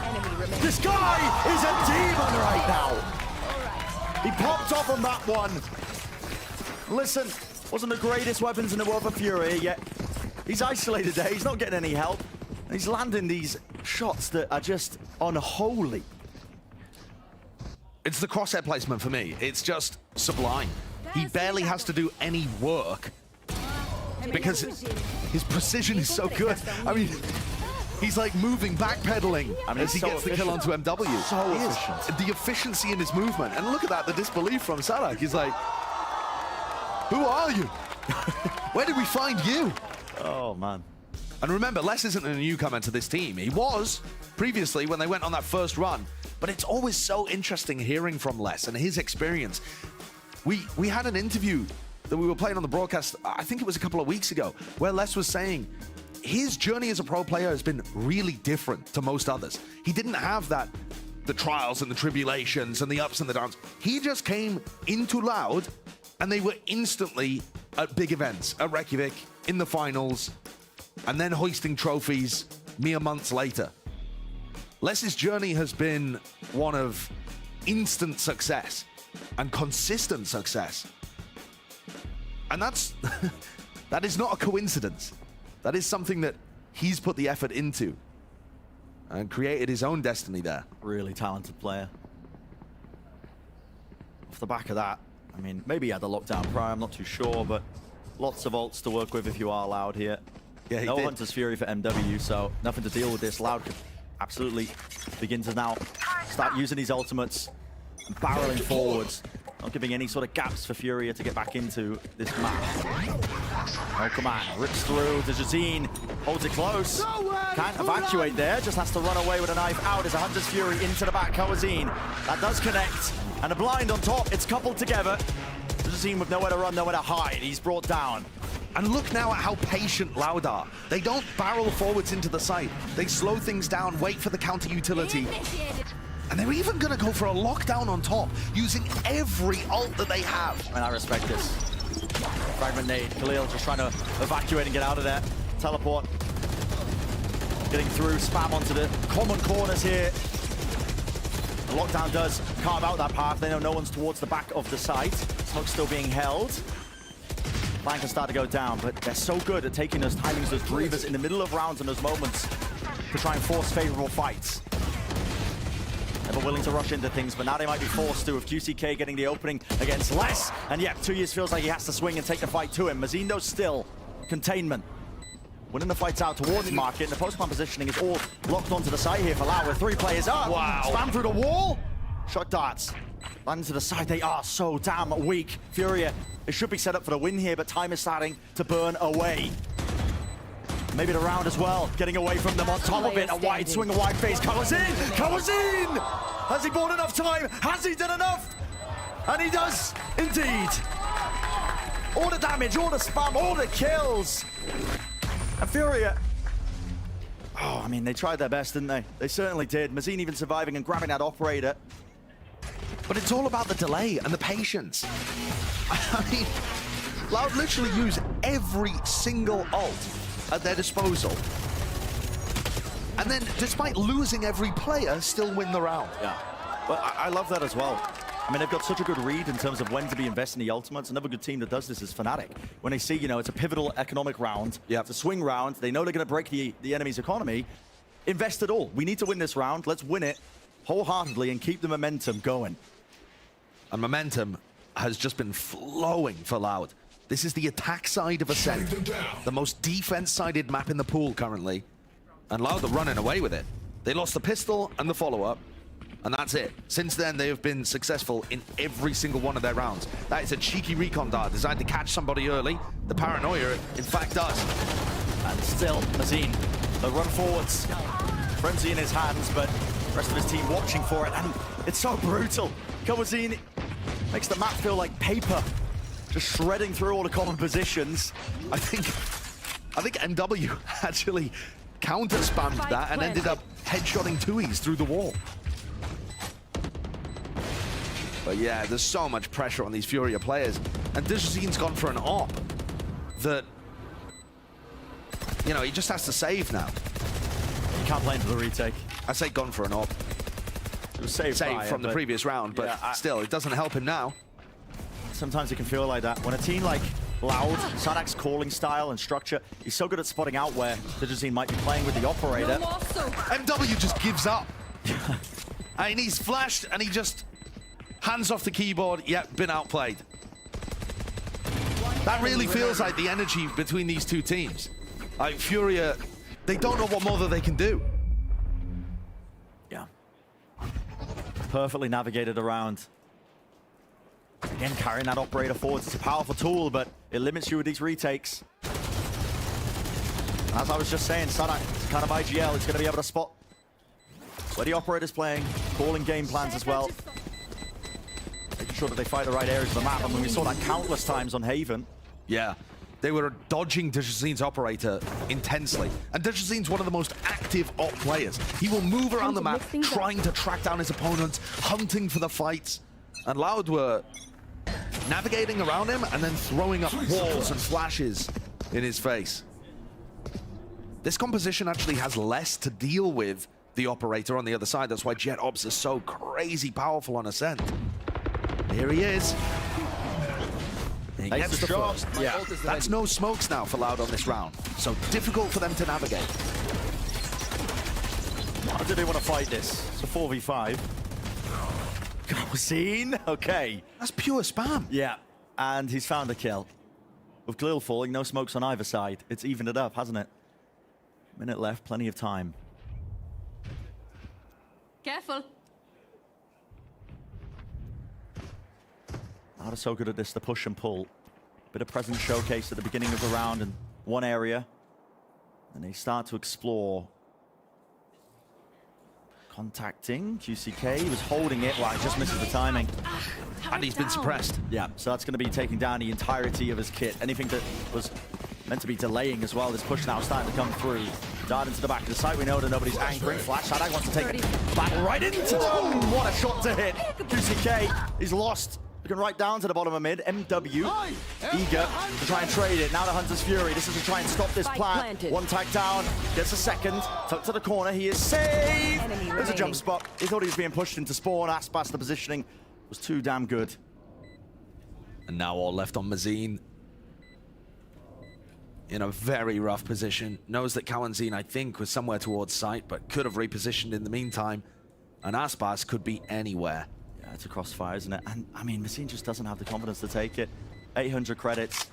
This guy is a demon right now. He popped off on that one. Listen, wasn't the greatest weapons in the world for Furia, yet he's isolated there. He's not getting any help. And he's landing these shots that are just unholy. It's the crosshair placement for me. It's just sublime. He barely has to do any work because his precision is so good. I mean, He's like moving, backpedaling I mean, as he so gets the kill onto efficient. MW. So He is. efficient. The efficiency in his movement. And look at that, the disbelief from Sadak. He's like, who are you? Where did we find you? Oh, man. And remember, Les isn't a newcomer to this team. He was previously when they went on that first run. But it's always so interesting hearing from Les and his experience. We had an interview that we were playing on the broadcast, I think it was a couple of weeks ago, where Les was saying his journey as a pro player has been really different to most others. He didn't have that, the trials and the tribulations and the ups and the downs. He just came into Loud and they were instantly at big events, at Reykjavik, in the finals, and then hoisting trophies mere months later. Les's journey has been one of instant success and consistent success. And that is not a coincidence. That is something that he's put the effort into and created his own destiny there. Really talented player. Off the back of that, I mean, maybe he had the lockdown prior, I'm not too sure, but lots of ults to work with if you are allowed here. Yeah, he no did. Hunter's Fury for MW, so nothing to deal with this. Loud could absolutely begin to now start using these ultimates and barreling forwards. Not giving any sort of gaps for Furia to get back into this map. Oh, come on. Rips through. Dejazine holds it close. Can't evacuate there. Just has to run away with a knife out as a Hunter's Fury into the back. Kawazine. That does connect. And a blind on top. It's coupled together. Dejazine with nowhere to run, nowhere to hide. He's brought down. And look now at how patient Loud are. They don't barrel forwards into the site. They slow things down, wait for the counter utility. And they're even going to go for a lockdown on top, using every ult that they have. And I respect this. Fragment nade. Khalil just trying to evacuate and get out of there. Teleport. Getting through. Spam onto the common corners here. The lockdown does carve out that path. They know no one's towards the back of the site. Smoke's still being held. Plan can start to go down, but they're so good at taking those timings, those breathers in the middle of rounds and those moments to try and force favorable fights. Never willing to rush into things, but now they might be forced to, with QCK getting the opening against Les. And yeah, 2 years feels like he has to swing and take the fight to him. Mazindo still containment. Winning the fights out towards market, and the post-plant positioning is all locked onto the side here for Lau with 3 players up. Wow. Spam through the wall. Shot darts. Landing to the side. They are so damn weak. Furia, it should be set up for the win here, but time is starting to burn away. Maybe the round as well, getting away from them on top of it. A wide swing, a wide face. Kawazine! Kawazine! Has he bought enough time? Has he done enough? And he does, indeed. All the damage, all the spam, all the kills. And Furia, oh, I mean, they tried their best, didn't they? They certainly did. Mazine even surviving and grabbing that operator. But it's all about the delay and the patience. I mean, Loud literally use every single ult at their disposal. And then, despite losing every player, still win the round. Yeah, but I love that as well. I mean, they've got such a good read in terms of when to be investing the ultimates. Another good team that does this is Fnatic. When they see, you know, it's a pivotal economic round, it's a swing round, they know they're going to break the enemy's economy, invest it all. We need to win this round. Let's win it wholeheartedly and keep the momentum going. And momentum has just been flowing for Loud. This is the attack side of Ascent, the most defense-sided map in the pool currently. And Loud are running away with it. They lost the pistol and the follow-up, and that's it. Since then, they have been successful in every single one of their rounds. That is a cheeky recon dart designed to catch somebody early. The paranoia, in fact, does. And still, Mazine, the run forwards. Frenzy in his hands, but the rest of his team watching for it. And it's so brutal. Kawazine makes the map feel like paper. Just shredding through all the common positions. I think MW actually counter-spammed that and ended up headshotting Tuis through the wall. But yeah, there's so much pressure on these Furia players. And Dijazine's gone for an op that, you know, he just has to save now. You can't play into the retake. I say gone for an op. It was saved from the previous round, but yeah, still, it doesn't help him now. Sometimes it can feel like that. When a team like Loud, Sadak's calling style and structure, he's so good at spotting out where Dejazine might be playing with the operator. MW just gives up. And he's flashed and he just hands off the keyboard. Yep, been outplayed. That really feels like the energy between these two teams. Like Furia They don't know what more that they can do. Yeah. Perfectly navigated around. Again, carrying that operator forward. It's a powerful tool, but it limits you with these retakes. As I was just saying, Sadak, it's kind of IGL. It's going to be able to spot where the operator's playing, calling game plans as well. Making sure that they fight the right areas of the map. I mean, we saw that countless times on Haven. Yeah, they were dodging Dejazzin's operator intensely. And Dejazzin's one of the most active op players. He will move around the map, trying to track down his opponents, hunting for the fights. And Loud were navigating around him and then throwing up walls and flashes in his face. This composition actually has less to deal with the operator on the other side. That's why Jet Ops is so crazy powerful on Ascent. Here he is. He gets the shot. first. Yeah. That's no smokes now for Loud on this round. So difficult for them to navigate. How do they want to fight this? It's a 4v5. Scene. Okay. That's pure spam. Yeah. And he's found a kill. With Glil falling, no smokes on either side. It's evened it up, hasn't it? Minute left, plenty of time. Careful. Loud are so good at this, the push and pull. Bit of presence showcase at the beginning of the round in one area. And they start to explore. Contacting QCK, he was holding it. Wow, he just misses the timing. And he's been suppressed. Yeah, so that's going to be taking down the entirety of his kit. Anything that was meant to be delaying as well. This push now starting to come through. Dart into the back of the site. We know that nobody's anchoring. Flash Sadak wants to take it back right into them. What a shot to hit. QCK, he's lost. Looking right down to the bottom of mid. MW, eager to try and trade it. Now the Hunter's Fury. This is to try and stop this plant. One tag down, gets a second. Tucked to the corner, he is safe. There's a jump spot. He thought he was being pushed into spawn. Aspas, the positioning was too damn good. And now all left on Mazine. In a very rough position. Knows that Kawanzine, I think, was somewhere towards site, but could have repositioned in the meantime. And Aspas could be anywhere. Yeah, it's a crossfire, isn't it? And, I mean, Mazine just doesn't have the confidence to take it. 800 credits.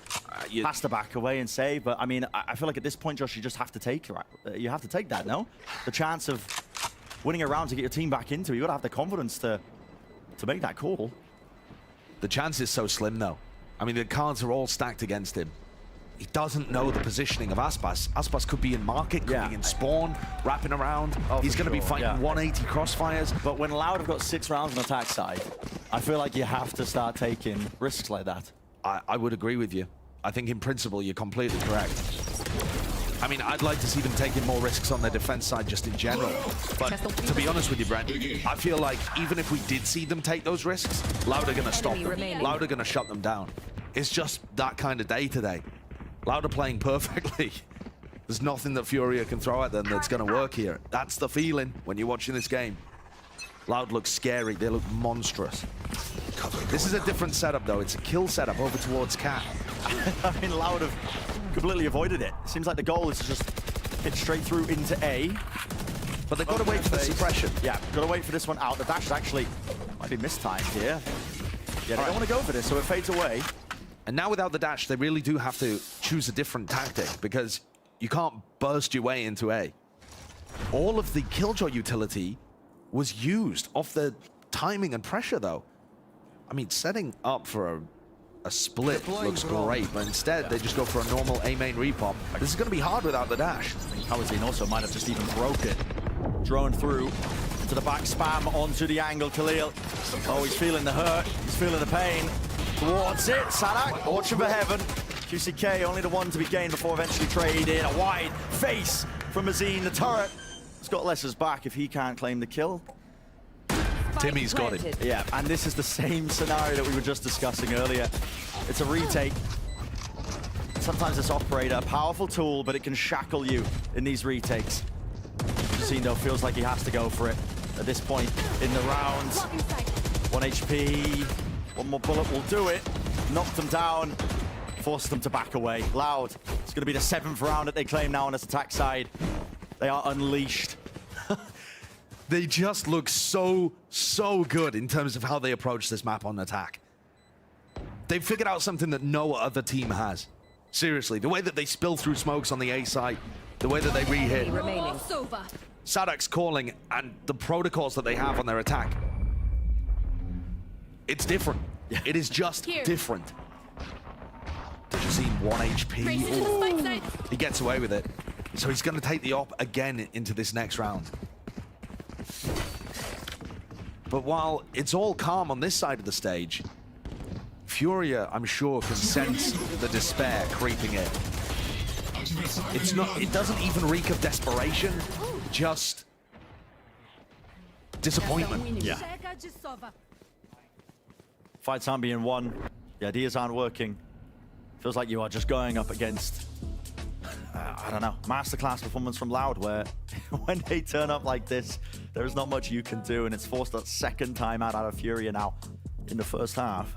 Has to back away and save, but, I mean, I feel like at this point, Josh, you just have to take you have to take that, no? The chance of winning a round to get your team back into it, you got to have the confidence to make that call. The chance is so slim, though. I mean, the cards are all stacked against him. He doesn't know the positioning of Aspas. Aspas could be in market, could be in spawn, wrapping around. He's going to be fighting 180 crossfires. But when Loud have got 6 rounds on attack side, I feel like you have to start taking risks like that. I would agree with you. I think in principle, you're completely correct. I mean, I'd like to see them taking more risks on their defense side just in general. But to be honest with you, Brent, I feel like even if we did see them take those risks, Loud are going to stop them. Loud are going to shut them down. It's just that kind of day today. Loud are playing perfectly. There's nothing that Furia can throw at them that's going to work here. That's the feeling when you're watching this game. Loud looks scary. They look monstrous. This is a different setup, though. It's a kill setup over towards Cat. I mean, Loud have completely avoided it. It seems like the goal is to just hit straight through into A. But they've got to wait for the suppression. Yeah, got to wait for this one out. The dash actually might be mistimed here. Yeah, they don't want to go for this, so it fades away. And now without the dash, they really do have to choose a different tactic because you can't burst your way into A. All of the Killjoy utility was used off the timing and pressure, though. I mean, setting up for a split looks great, but instead they just go for a normal A main repop. This is going to be hard without the dash. Kawanzine also might have just even broke it. Drone through into the back, spam onto the angle. Khalil, oh, he's feeling the hurt, he's feeling the pain. Towards it, Sadak, Orchard for Heaven. QCK only the one to be gained before eventually trade in. A wide face from Mazine. The turret has got Lesser's back if he can't claim the kill. Timmy's got it. Yeah, and this is the same scenario that we were just discussing earlier. It's a retake. Sometimes this operator, a powerful tool, but it can shackle you in these retakes. Mazine, though, feels like he has to go for it at this point in the round. 1 HP. One more bullet will do it. Knocked them down. Forced them to back away. Loud. It's going to be the 7th round that they claim now on this attack side. They are unleashed. They just look so good in terms of how they approach this map on attack. They've figured out something that no other team has. Seriously, the way that they spill through smokes on the A site, the way that they re-hit. Remaining. Almost over. Sadak's calling and the protocols that they have on their attack. It's different. It is just Here. different. Dejacine 1 HP. Race into the spike site. He gets away with it. So he's going to take the op again into this next round. But while it's all calm on this side of the stage, Furia, I'm sure, can sense the despair creeping in. It's not, it doesn't even reek of desperation, just disappointment. Yeah. Fights aren't being won. The ideas aren't working. Feels like you are just going up against, I don't know, masterclass performance from Loud, where when they turn up like this, there is not much you can do, and it's forced a second time out of Furia now in the first half.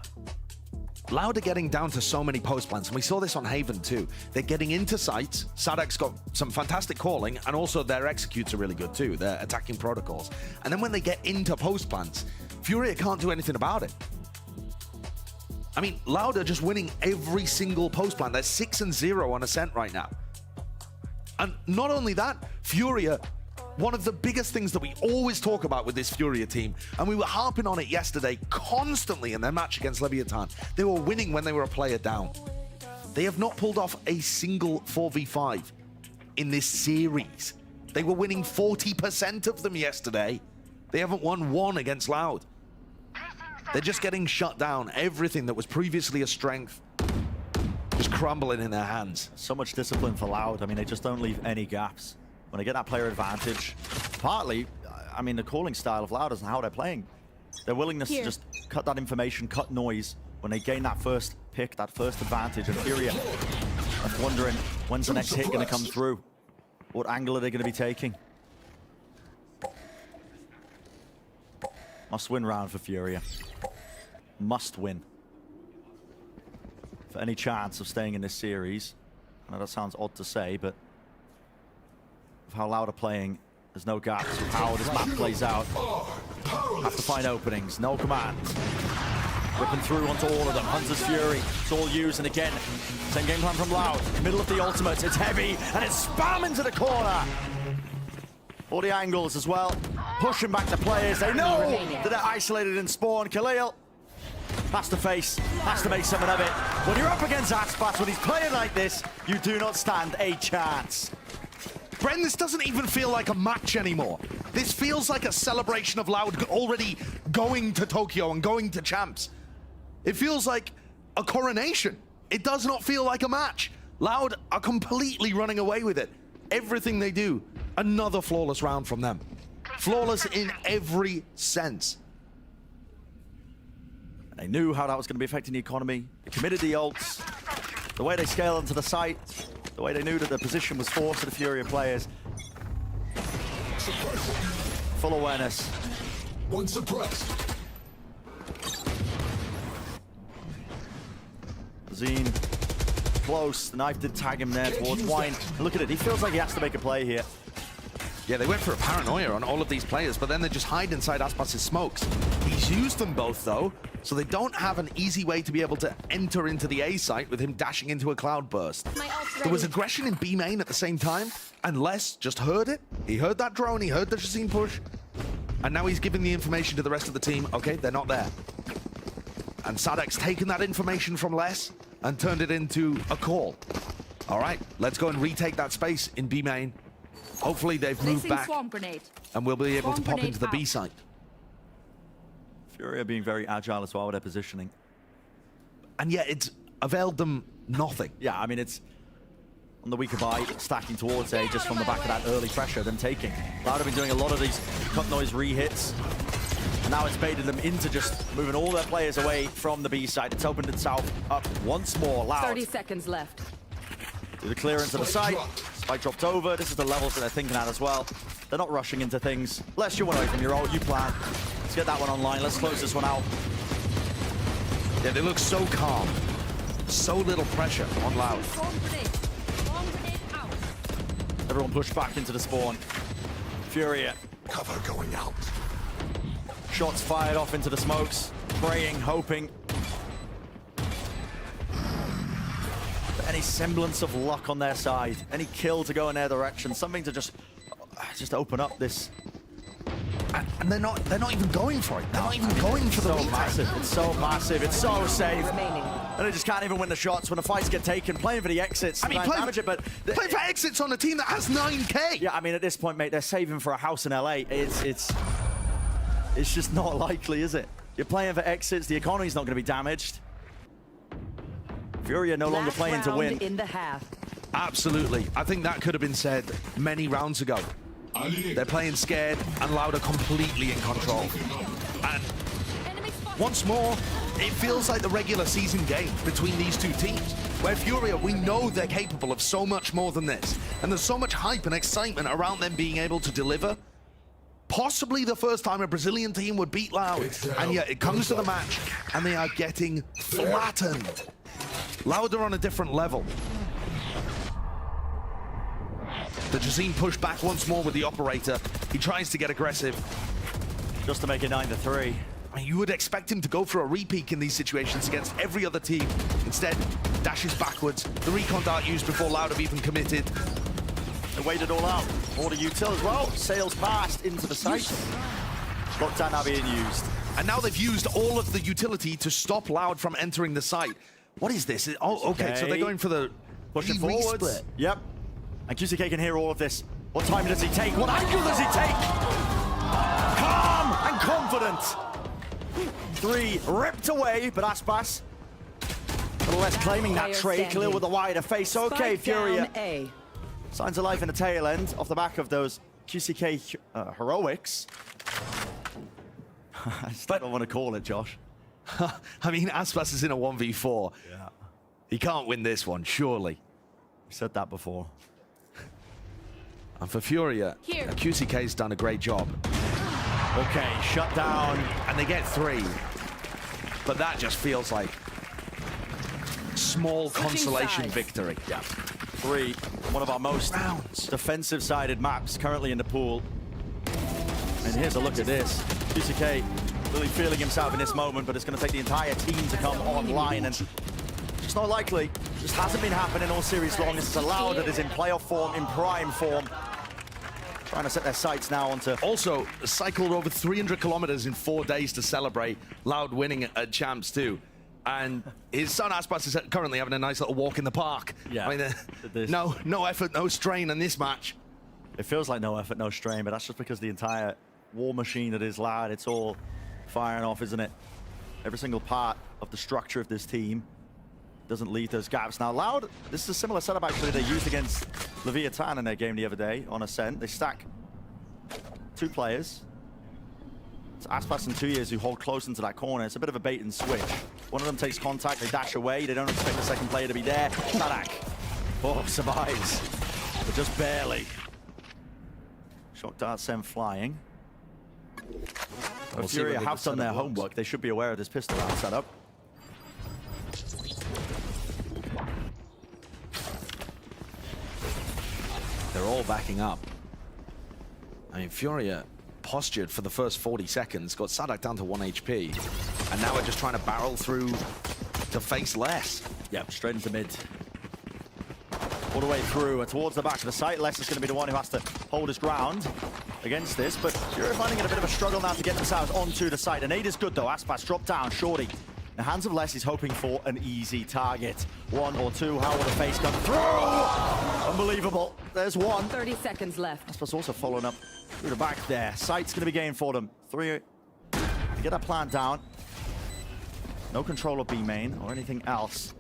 Loud are getting down to so many post plants, and we saw this on Haven too. They're getting into sites. Sadak's got some fantastic calling, and also their executes are really good too, their attacking protocols. And then when they get into post plants, Furia can't do anything about it. I mean, Loud are just winning every single post plant. They're 6-0 on Ascent right now. And not only that, Furia, one of the biggest things that we always talk about with this Furia team, and we were harping on it yesterday constantly in their match against Leviathan, they were winning when they were a player down. They have not pulled off a single 4v5 in this series. They were winning 40% of them yesterday. They haven't won one against Loud. They're just getting shut down. Everything that was previously a strength just crumbling in their hands. So much discipline for Loud. I mean, they just don't leave any gaps. When they get that player advantage, partly, I mean, the calling style of Loud is how they're playing. Their willingness to just cut that information, cut noise, when they gain that first pick, that first advantage. And Furia, I'm wondering, when's the next hit going to come through? What angle are they going to be taking? Must win round for Furia. Must win. For any chance of staying in this series. I know that sounds odd to say, but of how Loud are playing, there's no gaps. Of how this map plays out. Have to find openings. No command. Ripping through onto all of them. Hunter's Fury. It's all used, and again, same game plan from Loud. Middle of the ultimate. It's heavy, and it's spam into the corner. All the angles as well. Pushing back the players. They know that they're isolated in spawn. Khalil has to face, has to make something of it. When you're up against Aspas, when he's playing like this, you do not stand a chance. Bren, this doesn't even feel like a match anymore. This feels like a celebration of Loud already going to Tokyo and going to champs. It feels like a coronation. It does not feel like a match. Loud are completely running away with it. Everything they do, another flawless round from them. Flawless in every sense. And they knew how that was going to be affecting the economy. They committed the ults. The way they scaled into the site, the way they knew that the position was forced to the Furia players. Full awareness. One suppressed. Zine close. The knife did tag him there towards Wine. And look at it. He feels like he has to make a play here. Yeah, they went for a paranoia on all of these players, but then they just hide inside Aspas' smokes. He's used them both, though, so they don't have an easy way to be able to enter into the A site with him dashing into a cloud burst. There was aggression in B main at the same time, and Les just heard it. He heard that drone, he heard the Shazine push, and now he's giving the information to the rest of the team. Okay, they're not there. And Sadak's taken that information from Les and turned it into a call. All right, let's go and retake that space in B main. Hopefully they've moved back and we'll be able to pop into the B site. Furia being very agile as well with their positioning. And yet it's availed them nothing. Yeah, I mean, it's on the weaker buy, stacking towards A just from the back of that early pressure, then taking. Loud have been doing a lot of these cut noise re-hits. And now it's baited them into just moving all their players away from the B site. It's opened itself up once more. Loud. 30 seconds left. Do the clearance of the site. Spike dropped over. This is the levels that they're thinking at as well. They're not rushing into things. Less you one away from your old, you plan. Let's get that one online. Let's close this one out. Yeah, they look so calm. So little pressure on Loud. Everyone pushed back into the spawn. Furia. Cover going out. Shots fired off into the smokes. Praying, hoping. any semblance of luck on their side, any kill to go in their direction, something to just open up this. And they're not even going for it. They're not even going for the So retake. massive. It's so massive. It's so safe. Remaining. And they just can't even win the shots when the fights get taken. Playing for the exits. I mean, trying to damage it, but play for exits on a team that has 9K. yeah, I mean, at this point, mate, they're saving for a house in LA. It's just not likely, is it? You're playing for exits. The economy's not going to be damaged. Furia no longer Last playing to round win. in the half. Absolutely. I think that could have been said many rounds ago. They're playing scared and Loud are completely in control. And Enemy spotted. once more, it feels like the regular season game between these two teams, where Furia, we know they're capable of so much more than this. And there's so much hype and excitement around them being able to deliver. Possibly the first time a Brazilian team would beat Loud. And yet it comes to the match and they are getting flattened. Loud are on a different level. The Jazim pushed back once more with the operator. He tries to get aggressive. Just to make it 9-3. I mean, you would expect him to go for a repeat in these situations against every other team. Instead, dashes backwards. The recon dart used before Loud have even committed. They waited all out. Order util as well. Sails past into the site. Lockdown now being used. And now they've used all of the utility to stop Loud from entering the site. What is this? Oh, okay, so they're going for the Pushing re- forwards. resplit. Yep. And QCK can hear all of this. What time does he take? What angle does he take? Calm and confident. 3 ripped away, but Aspas nonetheless claiming that Player trade clear standing. with a wider face. Okay, Spike Furia. down A. Signs of life in the tail end off the back of those QCK heroics. I still don't want to call it, Josh. I mean, Aspas is in a 1v4. Yeah. He can't win this one, surely. We said that before. And for Furia, Here. QCK's done a great job. Okay, shut down. And they get 3. But that just feels like small Switching consolation sides. victory. Yeah. 3, one of our most Rounds. defensive-sided maps currently in the pool. And here's a look at this. QCK really feeling himself in this moment, but it's going to take the entire team to come online, and it's not likely. Just hasn't been happening all series long. This is allowed. It is in playoff form, in prime form. Trying to set their sights now onto... Also, cycled over 300 kilometers in 4 days to celebrate Loud winning at Champs too. And his son Aspas is currently having a nice little walk in the park. Yeah. I mean, This- no effort, no strain in this match. It feels like no effort, no strain, but that's just because the entire war machine that is Loud, it's all firing off, isn't it? Every single part of the structure of this team doesn't leave those gaps. Now, Loud, this is a similar setup actually they used against Leviathan in their game the other day on Ascent. They stack 2 players. It's Aspas and 2 years who hold close into that corner. It's a bit of a bait and switch. One of them takes contact, they dash away. They don't expect the second player to be there. Sadak, survives, but just barely. Shock dart sent flying. We'll see Furia whether have the done their setup works. homework. They should be aware of this pistol round setup. They're all backing up. I mean, Furia postured for the first 40 seconds, got Sadak down to 1 HP, and now we're just trying to barrel through to face less. Yeah, straight into mid. All the way through and towards the back of the site. Les is going to be the one who has to hold his ground against this, but Furia finding it a bit of a struggle now to get themselves onto the site. And aid is good though. Aspas dropped down, Shorty. In the hands of Les, he's hoping for an easy target. 1 or 2, how will the face come through? Unbelievable. There's 1. 30 seconds left. Aspas also following up through the back there. Sight's going to be gained for them. 3. Get that plant down. No control of B main or anything else.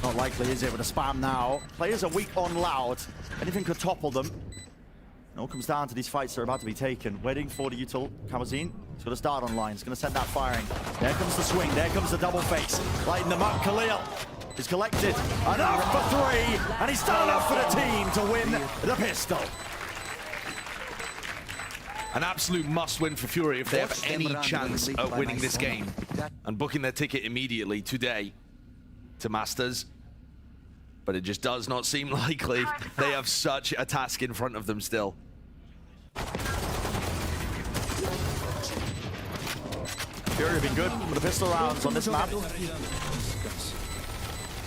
Not likely, is it, with a spam now? Players are weak on Loud. Anything could topple them. It all comes down to these fights that are about to be taken. Waiting for the util. Kamazine. He's got to start online. He's going to send that firing. There comes the swing. There comes the double face. Lighting them up. Khalil is collected. Enough for 3. And he's done enough for the team to win the pistol. An absolute must-win for Fury if they have any chance of winning this game and booking their ticket immediately today to Masters. But it just does not seem likely. They have such a task in front of them still. Fury have been good with the pistol rounds on this map.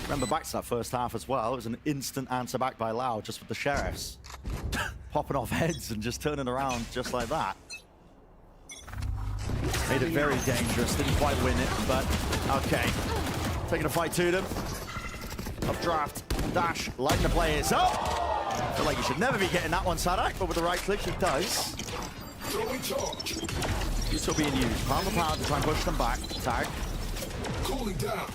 Remember back to that first half as well. It was an instant answer back by Loud just with the sheriffs. Popping off heads and just turning around just like that. Made it very dangerous. Didn't quite win it, but okay. Taking a fight to them. Updraft, dash, lighting the players up. I feel like you should never be getting that one, Sadak, but with the right click, he does. Throwing charge. He's still being used. Pound for pound to try and push them back. Tag. Cooling down.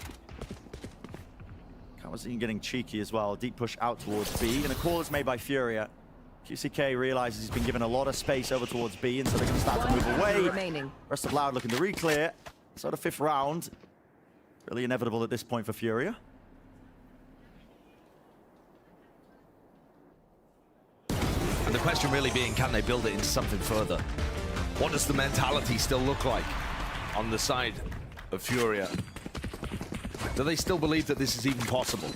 Kawazine getting cheeky as well. Deep push out towards B. And a call is made by Furia. QCK realizes he's been given a lot of space over towards B, and so they're going to start to move away. Remaining. Rest of Loud looking to re-clear. So the 5th round, really inevitable at this point for Furia. And the question really being, can they build it into something further? What does the mentality still look like on the side of Furia? Do they still believe that this is even possible?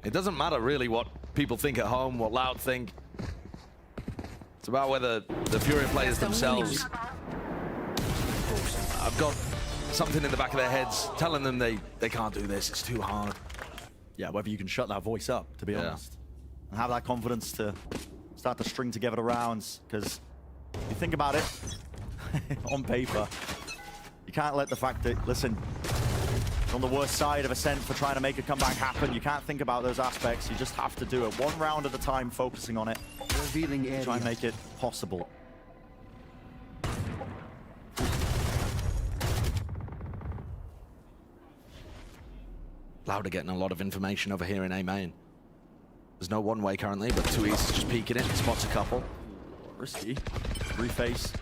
It doesn't matter really what people think at home, what Loud think. It's about whether the Furia players themselves have got something in the back of their heads telling them they can't do this, it's too hard. Yeah, whether you can shut that voice up, to be honest. And have that confidence to start to string together the rounds. Because if you think about it, on paper, you can't let the fact that, listen, on the worst side of Ascent for trying to make a comeback happen. You can't think about those aspects. You just have to do it one round at a time, focusing on it. Revealing area. Try and make it possible. Loud are getting a lot of information over here in A main. There's no one way currently, but 2E's is just peeking it, spots a couple. Risky. Reface.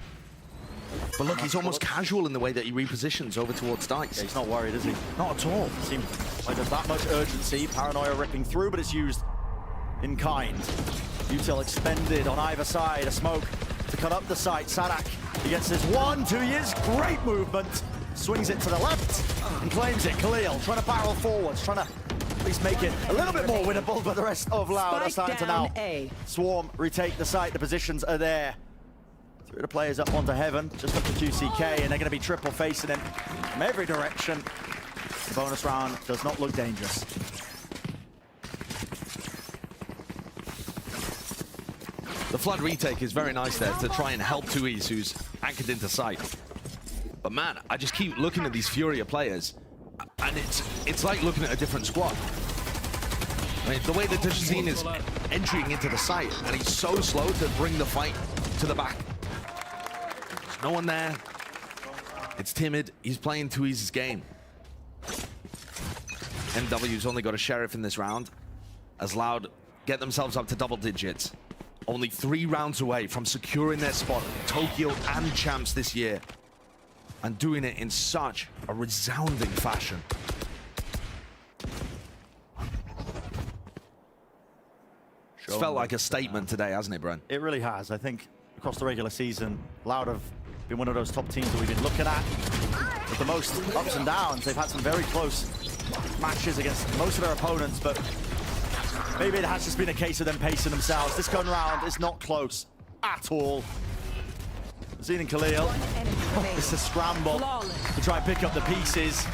But look, he's almost casual in the way that he repositions over towards Dice. Yeah, he's not worried, is he? Not at all. Seems like there's that much urgency. Paranoia ripping through, but it's used in kind. Util expended on either side. A smoke to cut up the site. Sadak, he gets his 1, 2 years. Great movement. Swings it to the left and claims it. Khalil trying to barrel forwards, trying to at least make it a little bit more winnable, but the rest of Loud are starting to now swarm, retake the site. The positions are there. 3 of the players up onto Heaven, just up to QCK, and they're going to be triple facing him from every direction. The bonus round does not look dangerous. The flood retake is very nice there to try and help 2E's, who's anchored into sight. But man, I just keep looking at these Furia players, and it's like looking at a different squad. I mean, the way that Dajazine is entering into the site, and he's so slow to bring the fight to the back. There's no one there. It's timid. He's playing 2E's game. MW's only got a Sheriff in this round, as Loud get themselves up to double digits. Only 3 rounds away from securing their spot, Tokyo and champs this year. And doing it in such a resounding fashion. It's felt like a statement today, hasn't it, Brent? It really has. I think across the regular season, Loud have been one of those top teams that we've been looking at with the most ups and downs. They've had some very close matches against most of their opponents, but maybe it has just been a case of them pacing themselves. This gun round is not close at all. Zine and Khalil, it's a scramble to try and pick up the pieces.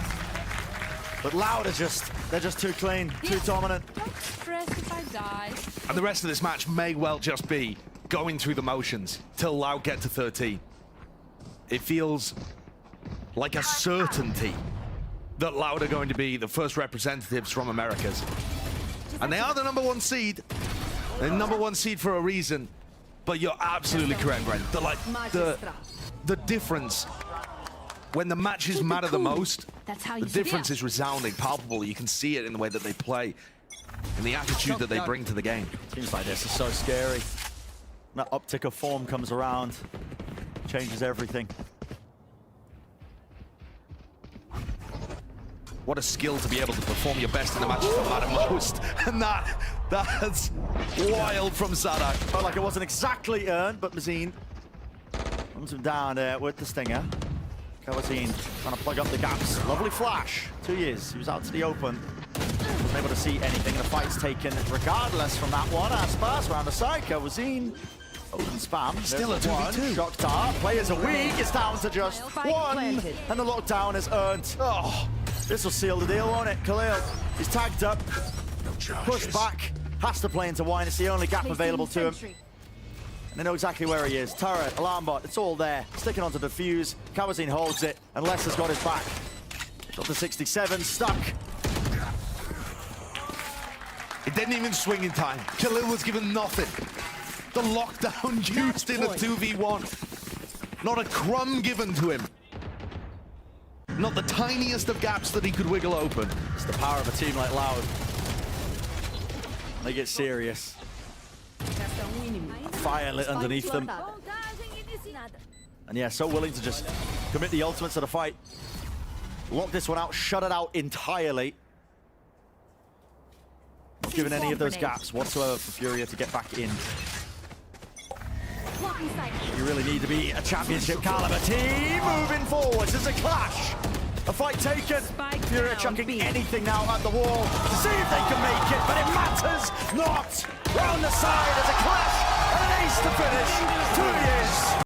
But Loud are they're just too clean, too dominant. Don't stress if I die. And the rest of this match may well just be going through the motions till Loud get to 13. It feels like a certainty that Loud are going to be the first representatives from Americas. And they are the #1 seed. They're #1 seed for a reason. But you're absolutely correct, Brent. The difference when the matches matter the most, the difference is resounding, palpable. You can see it in the way that they play and the attitude that they bring to the game. Teams like this are so scary. That uptick of form comes around, changes everything. What a skill to be able to perform your best in the matches that matter most. And that's wild from Sadak. Felt like it wasn't exactly earned, but Mazine runs him down with the stinger. Kawazine trying to plug up the gaps. Lovely flash. 2 years. He was out to the open. Wasn't able to see anything. The fight's taken regardless from that one. Aspas around the side. Kawazine. Open spam. Still a 2v2. Shock dart. Players are weak. It's down to just 1. And the lockdown is earned. Oh, this will seal the deal, won't it? Khalil He's tagged up, No pushed charges. back, has to play into wine. It's the only gap available to him. And they know exactly where he is. Turret, alarm bot, it's all there. Sticking onto the fuse. Kawazine holds it, and Les has got his back. Got the 67, stuck. It didn't even swing in time. Khalil was given nothing. The lockdown used in a 2v1. Not a crumb given to him. Not the tiniest of gaps that he could wiggle open. It's the power of a team like Loud. They get serious. Fire lit underneath them. And yeah, so willing to just commit the ultimate to the fight. Lock this one out, shut it out entirely. Not given any of those gaps whatsoever for Furia to get back in. You really need to be a championship caliber team moving forwards. There's a clash. A fight taken. Furia down, chucking B. anything now at the wall to see if they can make it, but it matters not. Round the side, there's a clash and an ace to finish. 2 years.